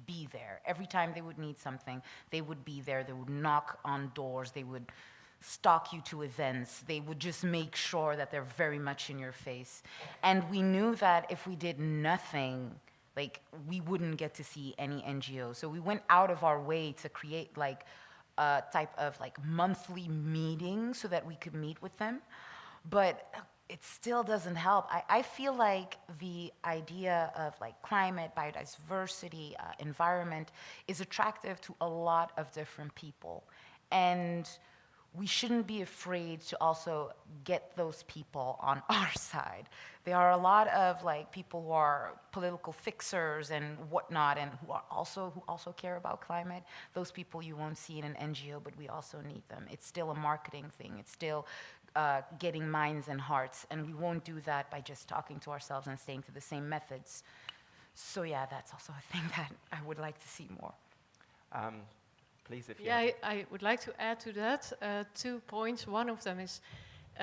be there. Every time they would need something, they would be there. They would knock on doors. They would stalk you to events. They would just make sure that they're very much in your face. And we knew that if we did nothing, like, we wouldn't get to see any NGOs. So we went out of our way to create like a type of like monthly meeting so that we could meet with them. But it still doesn't help. I feel like the idea of like climate, biodiversity, environment is attractive to a lot of different people. And we shouldn't be afraid to also get those people on our side. There are a lot of like people who are political fixers and whatnot, and who also care about climate. Those people you won't see in an NGO, but we also need them. It's still a marketing thing. It's still getting minds and hearts, and we won't do that by just talking to ourselves and staying to the same methods. So yeah, that's also a thing that I would like to see more. please, if you... Yeah, I would like to add to that 2 points. One of them is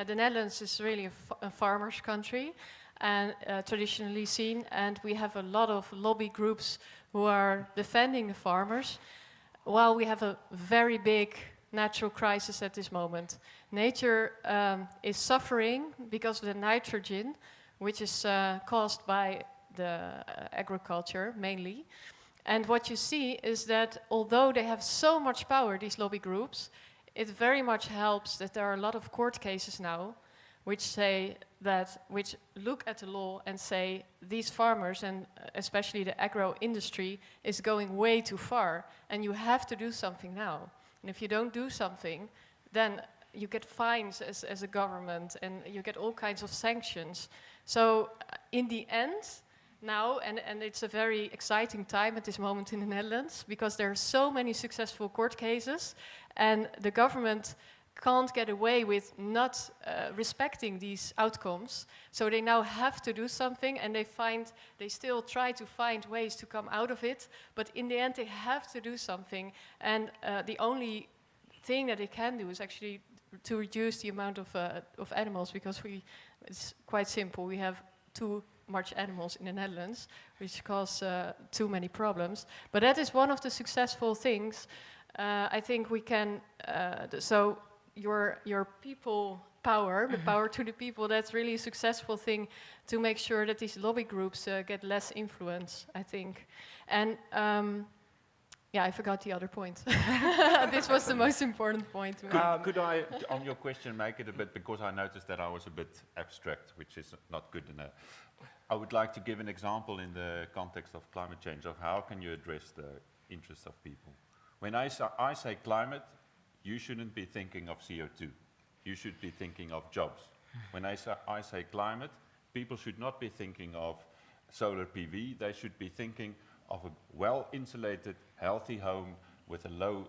the Netherlands is really a farmer's country, and traditionally seen, and we have a lot of lobby groups who are defending the farmers, while we have a very big natural crisis at this moment. Nature is suffering because of the nitrogen, which is caused by the agriculture mainly. And what you see is that although they have so much power, these lobby groups, it very much helps that there are a lot of court cases now which look at the law and say these farmers and especially the agro industry is going way too far and you have to do something now. And if you don't do something, then you get fines as a government and you get all kinds of sanctions. So in the end, now, and it's a very exciting time at this moment in the Netherlands because there are so many successful court cases and the government can't get away with not respecting these outcomes. So they now have to do something and they still try to find ways to come out of it, but in the end they have to do something. And the only thing that they can do is actually to reduce the amount of animals because it's quite simple. We have too much animals in the Netherlands, which cause too many problems. But that is one of the successful things. I think we can, so your people power, the power to the people, that's really a successful thing to make sure that these lobby groups get less influence, I think. And yeah, I forgot the other point. This was the most important point. Could I, on your question, make it a bit, because I noticed that I was a bit abstract, which is not good enough. I would like to give an example in the context of climate change of how can you address the interests of people. When I say climate, you shouldn't be thinking of CO2. You should be thinking of jobs. When I say climate, people should not be thinking of solar PV. They should be thinking of a well-insulated, healthy home with a low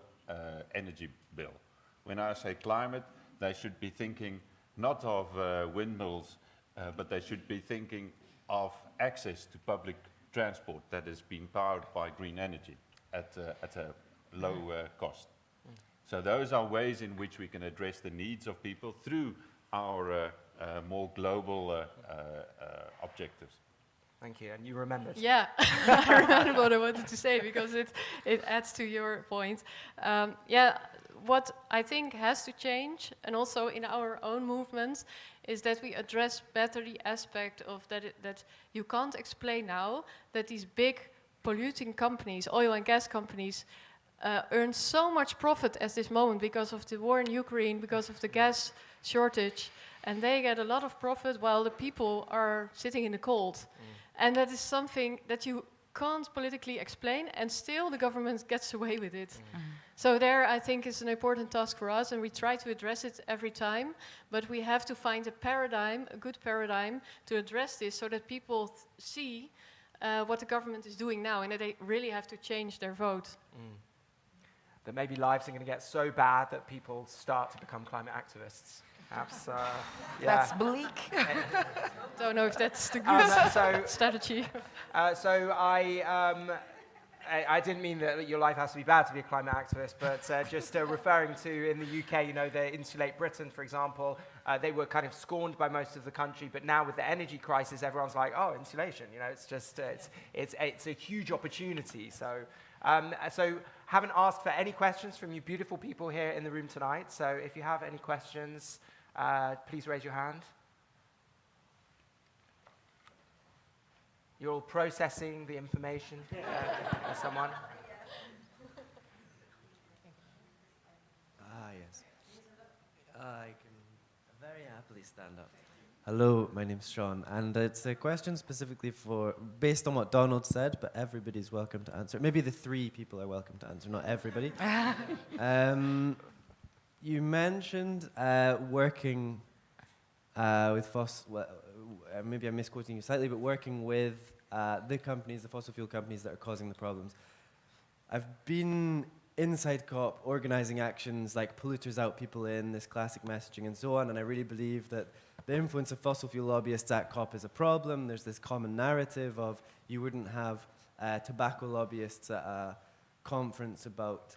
energy bill. When I say climate, they should be thinking not of windmills, but they should be thinking of access to public transport that is being powered by green energy at a low cost. So those are ways in which we can address the needs of people through our more global objectives. Thank you, and you remembered. Yeah, I remember what I wanted to say because it adds to your point. Yeah, what I think has to change, and also in our own movement, is that we address better the aspect of that you can't explain now that these big polluting companies, oil and gas companies, earn so much profit at this moment because of the war in Ukraine, because of the gas shortage, and they get a lot of profit while the people are sitting in the cold. And that is something that you can't politically explain, and still the government gets away with it. So there, I think, is an important task for us, and we try to address it every time, but we have to find a paradigm, a good paradigm, to address this so that people see what the government is doing now, and that they really have to change their vote. That maybe lives are going to get so bad that people start to become climate activists. Perhaps, yeah. That's bleak. Don't know if that's the good strategy. So I didn't mean that your life has to be bad to be a climate activist, but just referring to in the UK, you know, the Insulate Britain, for example, they were kind of scorned by most of the country, but now with the energy crisis, everyone's like, oh, insulation, you know, it's just, it's a huge opportunity. So, haven't asked for any questions from you beautiful people here in the room tonight. So if you have any questions, please raise your hand. You're all processing the information. Someone? Yes. I can very happily stand up. Hello, my name's Sean, and it's a question specifically based on what Donald said, but everybody's welcome to answer. Maybe the 3 people are welcome to answer, not everybody. You mentioned working with maybe I'm misquoting you slightly, but working with the companies, the fossil fuel companies that are causing the problems. I've been inside COP organizing actions like polluters out, people in, this classic messaging and so on, and I really believe that the influence of fossil fuel lobbyists at COP is a problem. There's this common narrative of you wouldn't have tobacco lobbyists at a conference about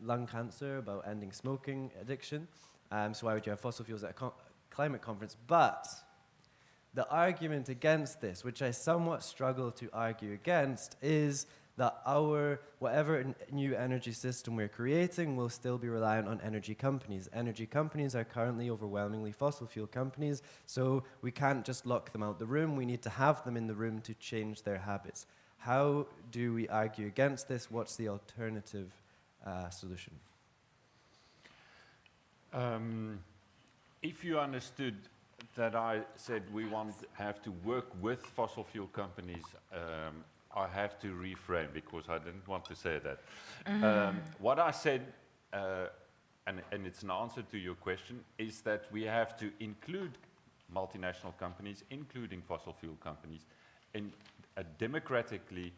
lung cancer, about ending smoking addiction. So why would you have fossil fuels at a climate conference? But the argument against this, which I somewhat struggle to argue against, is that our whatever new energy system we're creating will still be reliant on energy companies. Energy companies are currently overwhelmingly fossil fuel companies, so we can't just lock them out the room. We need to have them in the room to change their habits. How do we argue against this? What's the alternative solution? If you understood that I said we have to work with fossil fuel companies, I have to reframe because I didn't want to say that. What I said, and it's an answer to your question, is that we have to include multinational companies, including fossil fuel companies, in a democratically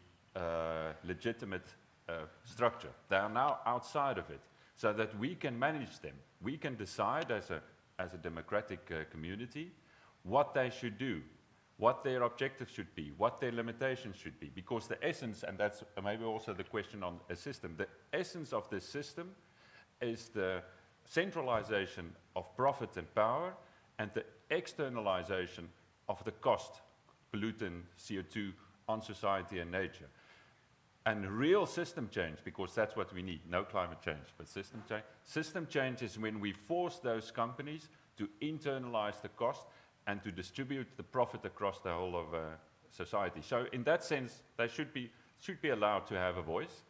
legitimate structure. They are now outside of it, so that we can manage them. We can decide as a democratic community what they should do, what their objectives should be, what their limitations should be. Because the essence, and that's maybe also the question on a system, the essence of this system is the centralization of profit and power and the externalization of the cost, pollutant, CO2, on society and nature. And real system change, because that's what we need, no climate change, but system change. System change is when we force those companies to internalize the cost and to distribute the profit across the whole of society. So in that sense, they should be allowed to have a voice,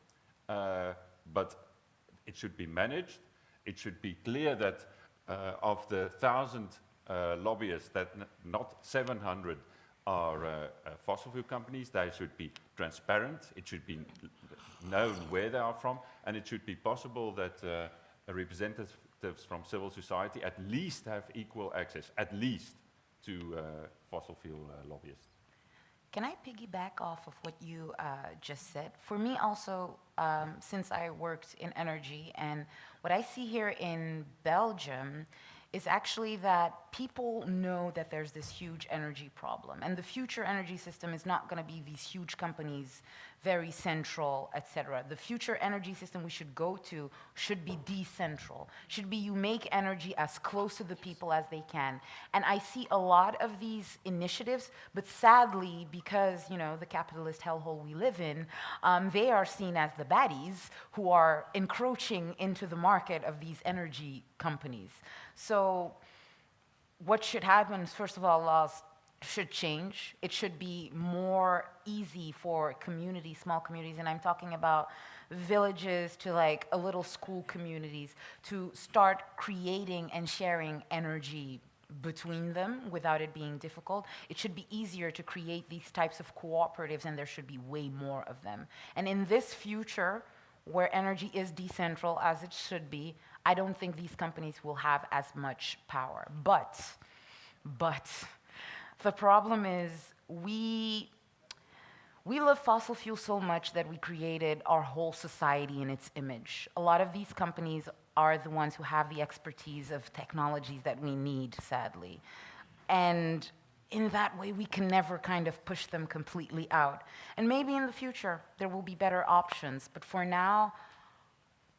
but it should be managed. It should be clear that of the 1,000 lobbyists, that not 700 are fossil fuel companies. They should be transparent. It should be known where they are from, and it should be possible that representatives from civil society at least have equal access, at least, to fossil fuel lobbyists. Can I piggyback off of what you just said? For me also, since I worked in energy, and what I see here in Belgium is actually that people know that there's this huge energy problem, and the future energy system is not going to be these huge companies, very central, etc. The future energy system we should go to should be decentral, should be you make energy as close to the people as they can. And I see a lot of these initiatives, but sadly, because the capitalist hellhole we live in, they are seen as the baddies who are encroaching into the market of these energy companies. So what should happen is, first of all, laws should change. It should be more easy for communities, small communities, and I'm talking about villages to like a little school communities, to start creating and sharing energy between them without it being difficult. It should be easier to create these types of cooperatives, and there should be way more of them. And in this future, where energy is decentral as it should be, I don't think these companies will have as much power. But the problem is we love fossil fuels so much that we created our whole society in its image. A lot of these companies are the ones who have the expertise of technologies that we need, sadly. And in that way, we can never kind of push them completely out. And maybe in the future, there will be better options. But for now,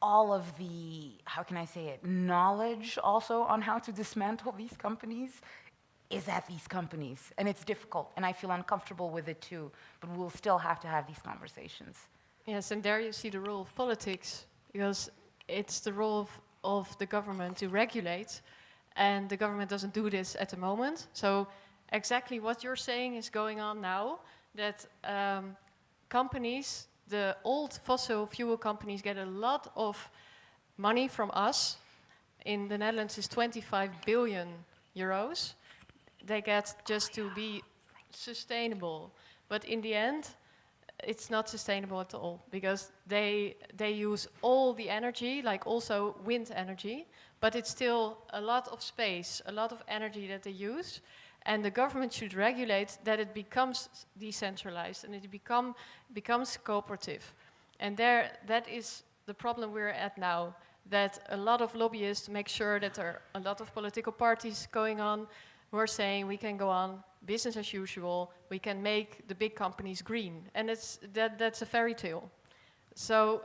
all of the, how can I say it, knowledge also on how to dismantle these companies is at these companies. And it's difficult, and I feel uncomfortable with it too. But we'll still have to have these conversations. Yes, and there you see the role of politics, because it's the role of the government to regulate, and the government doesn't do this at the moment. So exactly what you're saying is going on now, that companies, the old fossil fuel companies, get a lot of money from us. In the Netherlands is 25 billion euros. They get just to be sustainable. But in the end, it's not sustainable at all, because they use all the energy, like also wind energy, but it's still a lot of space, a lot of energy that they use. And the government should regulate that it becomes decentralized and it becomes cooperative. And that is the problem we're at now, that a lot of lobbyists make sure that there are a lot of political parties going on who are saying we can go on business as usual, we can make the big companies green. And that's a fairy tale. So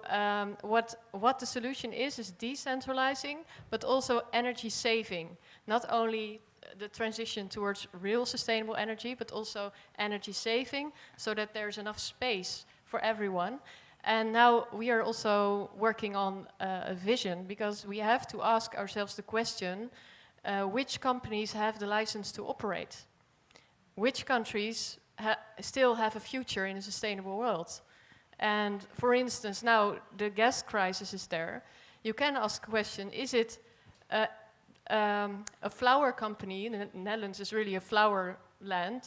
what the solution is decentralizing, but also energy saving. Not only the transition towards real sustainable energy, but also energy saving, so that there's enough space for everyone. And now we are also working on a vision, because we have to ask ourselves the question, which companies have the license to operate? Which countries still have a future in a sustainable world? And for instance, now the gas crisis is there. You can ask a question, is it a flower company, the Netherlands is really a flower land,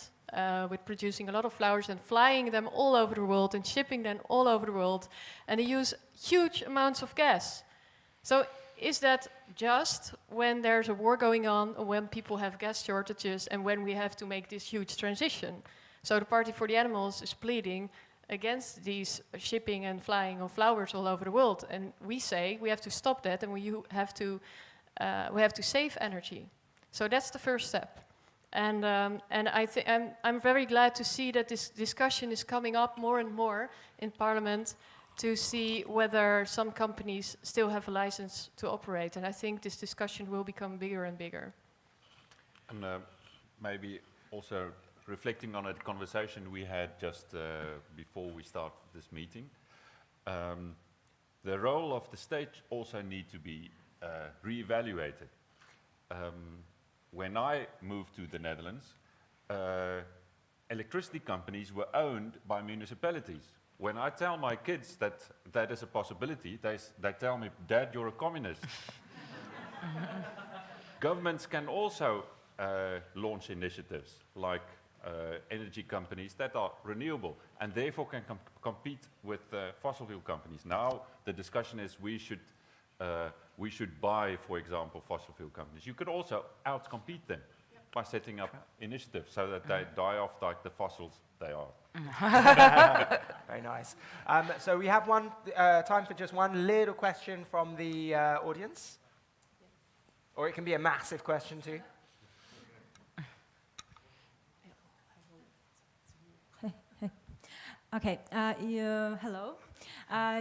with producing a lot of flowers and flying them all over the world and shipping them all over the world, and they use huge amounts of gas. So is that just when there's a war going on, or when people have gas shortages, and when we have to make this huge transition? So the Partij voor the Animals is pleading against these shipping and flying of flowers all over the world, and we say we have to stop that, and we have to save energy. So that's the first step. And I'm very glad to see that this discussion is coming up more and more in Parliament, to see whether some companies still have a license to operate. And I think this discussion will become bigger and bigger. And maybe also reflecting on a conversation we had just before we start this meeting, the role of the state also need to be re-evaluated. When I moved to the Netherlands, electricity companies were owned by municipalities. When I tell my kids that that is a possibility, they tell me, "Dad, you're a communist." Governments can also launch initiatives like energy companies that are renewable, and therefore can compete with fossil fuel companies. Now the discussion is we should buy, for example, fossil fuel companies. You could also outcompete them by setting up initiatives so that they die off like the fossils they are. Very nice. So we have time for just one little question from the audience. Or it can be a massive question too. Okay, hello.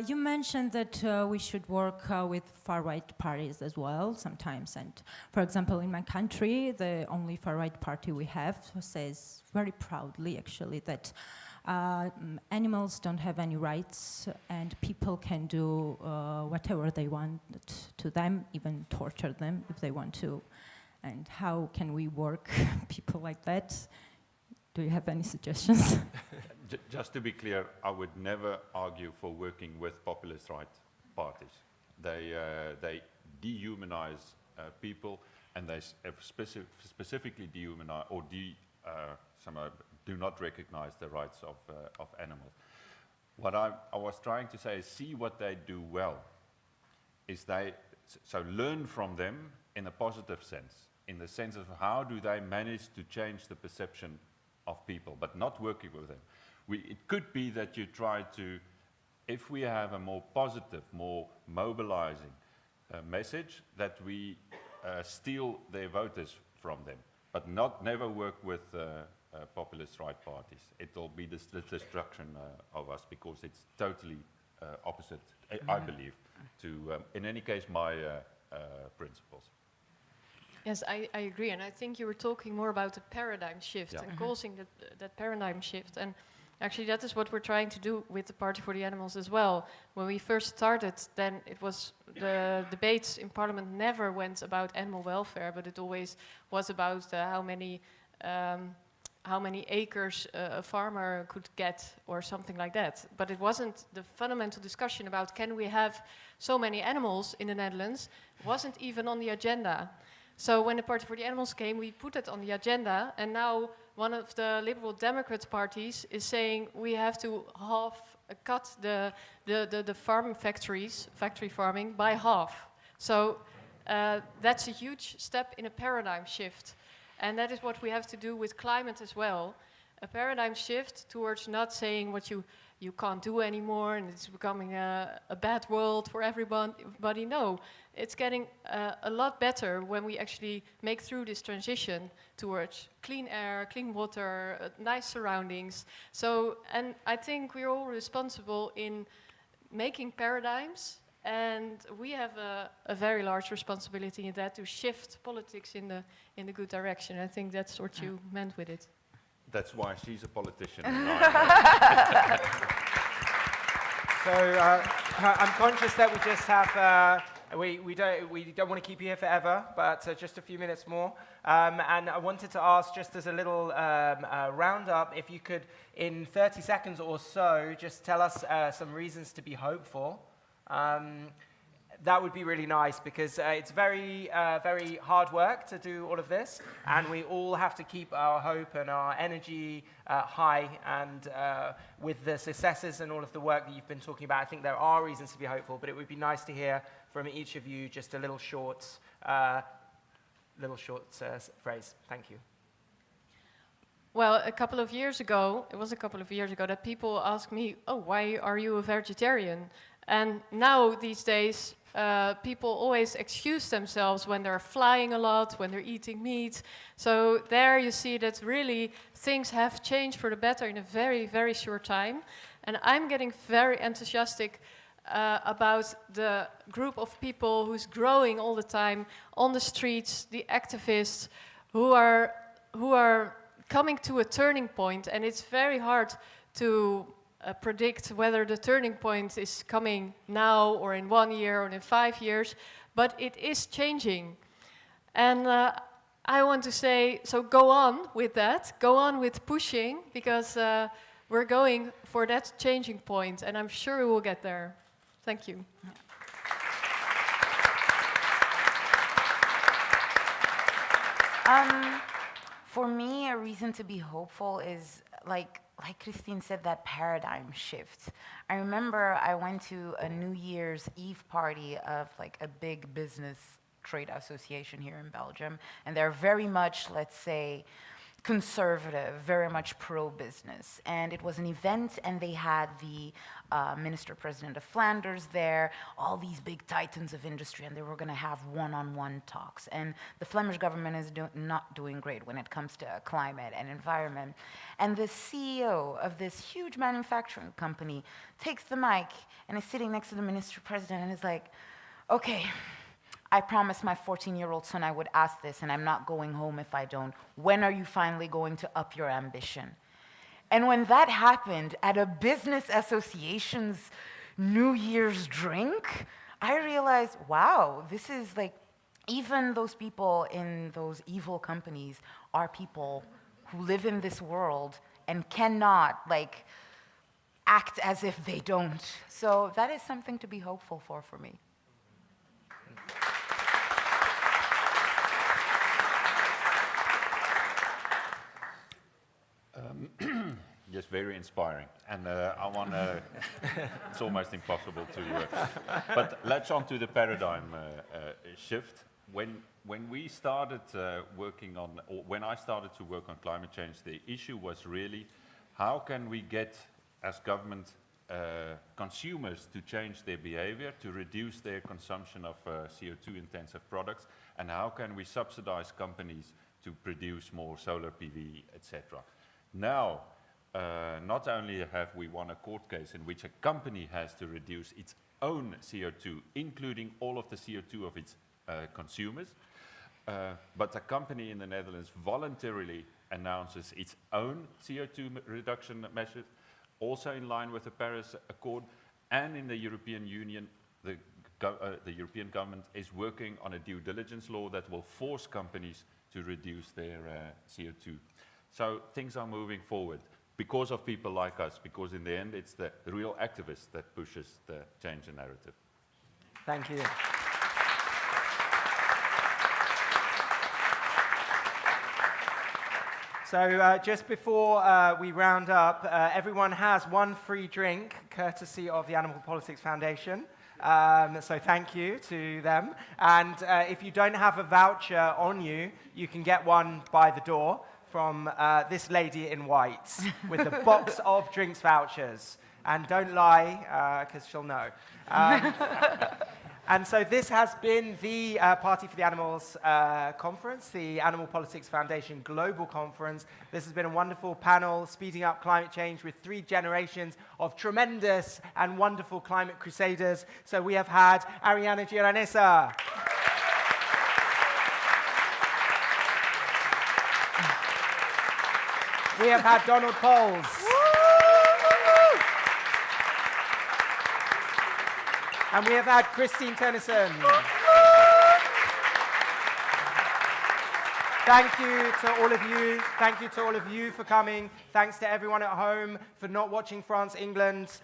You mentioned that we should work with far-right parties as well sometimes. And for example, in my country, the only far-right party we have says very proudly, actually, that animals don't have any rights and people can do whatever they want to them, even torture them if they want to. And how can we work people like that? Do you have any suggestions? Just to be clear, I would never argue for working with populist right parties. They dehumanize people, and they specifically dehumanize or do not recognize the rights of animals. What I was trying to say is see what they do well. So learn from them in a positive sense, in the sense of how do they manage to change the perception of people, but not working with them. It could be that you try to, if we have a more positive, more mobilizing message, that we steal their voters from them, but never work with populist right parties. It will be the destruction of us, because it's totally opposite, I believe, to, in any case, my principles. Yes, I agree, and I think you were talking more about the paradigm shift and causing that paradigm shift. And actually, that is what we're trying to do with the Partij voor the Animals as well. When we first started, then it was the debates in Parliament never went about animal welfare, but it always was about how many acres a farmer could get or something like that. But it wasn't the fundamental discussion about can we have so many animals in the Netherlands. It wasn't even on the agenda. So when the Partij voor the Animals came, we put it on the agenda, and now one of the Liberal Democrat parties is saying we have to cut the factory farming by half. So that's a huge step in a paradigm shift. And that is what we have to do with climate as well. A paradigm shift towards not saying what you can't do anymore and it's becoming a bad world for everybody. No, it's getting a lot better when we actually make through this transition towards clean air, clean water, nice surroundings. So, and I think we're all responsible in making paradigms, and we have a very large responsibility in that to shift politics in the good direction. I think that's what you meant with it. That's why she's a politician. And I'm So I'm conscious that we just have, we don't want to keep you here forever, but just a few minutes more. And I wanted to ask, just as a little roundup, if you could, in 30 seconds or so, just tell us some reasons to be hopeful. That would be really nice, because it's very hard work to do all of this, and we all have to keep our hope and our energy high, and with the successes and all of the work that you've been talking about, I think there are reasons to be hopeful, but it would be nice to hear from each of you just a little short phrase. Thank you. Well, it was a couple of years ago that people asked me, oh, why are you a vegetarian? And now, these days, people always excuse themselves when they're flying a lot, when they're eating meat. So there you see that really things have changed for the better in a very, very short time. And I'm getting very enthusiastic about the group of people who's growing all the time on the streets, the activists who are coming to a turning point. And it's very hard to predict whether the turning point is coming now or in 1 year or in 5 years, but it is changing. And I want to say, so go on with that, go on with pushing, because we're going for that changing point, and I'm sure we will get there. Thank you. For me, a reason to be hopeful is like Christine said, that paradigm shift. I remember I went to a New Year's Eve party of like a big business trade association here in Belgium, and they're very much, let's say, conservative, very much pro-business. And it was an event, and they had the Minister-President of Flanders there, all these big titans of industry, and they were going to have one-on-one talks. And the Flemish government is not doing great when it comes to climate and environment. And the CEO of this huge manufacturing company takes the mic and is sitting next to the Minister-President and is like, okay, I promised my 14-year-old son I would ask this, and I'm not going home if I don't. When are you finally going to up your ambition? And when that happened at a business association's New Year's drink, I realized, wow, this is like, even those people in those evil companies are people who live in this world and cannot like act as if they don't. So that is something to be hopeful for me. Yes, very inspiring. And I want to, it's almost impossible to, but let's on to the paradigm shift. When we started working on, or when I started to work on climate change, the issue was really, how can we get, as government, consumers to change their behavior, to reduce their consumption of CO2 intensive products, and how can we subsidize companies to produce more solar PV, etc. Now, not only have we won a court case in which a company has to reduce its own CO2, including all of the CO2 of its consumers, but a company in the Netherlands voluntarily announces its own CO2 reduction measures, also in line with the Paris Accord, and in the European Union, the European government is working on a due diligence law that will force companies to reduce their CO2. So things are moving forward because of people like us, because in the end it's the real activists that pushes the change in narrative. Thank you. So just before we round up, everyone has one free drink, courtesy of the Animal Politics Foundation. So thank you to them. And if you don't have a voucher on you, you can get one by the door from this lady in white with a box of drinks vouchers. And don't lie, because she'll know. And so this has been the Party for the Animals conference, the Animal Politics Foundation Global Conference. This has been a wonderful panel, speeding up climate change with 3 generations of tremendous and wonderful climate crusaders. So we have had Ariane Giraneza. We have had Donald Poles. And we have had Christine Teunissen. Thank you to all of you. Thank you to all of you for coming. Thanks to everyone at home for not watching France, England.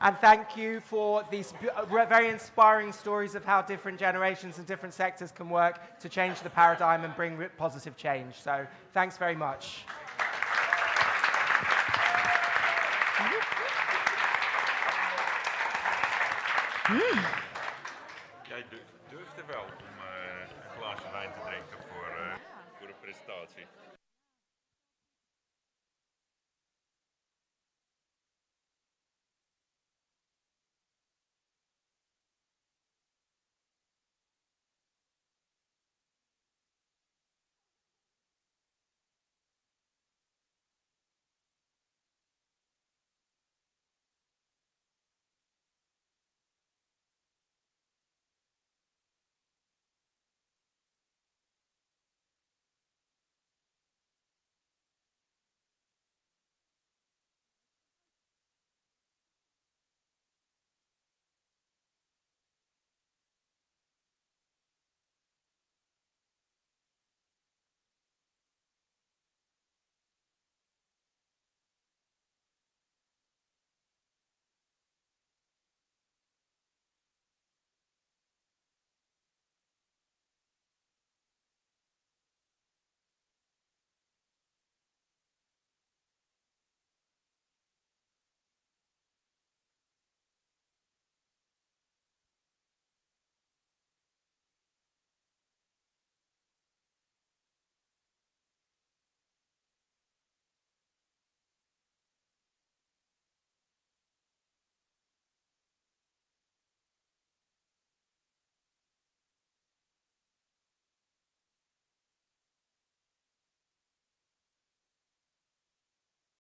And thank you for these very inspiring stories of how different generations and different sectors can work to change the paradigm and bring positive change. So thanks very much. Jij durfde wel om een glaasje wijn te drinken voor de presentatie.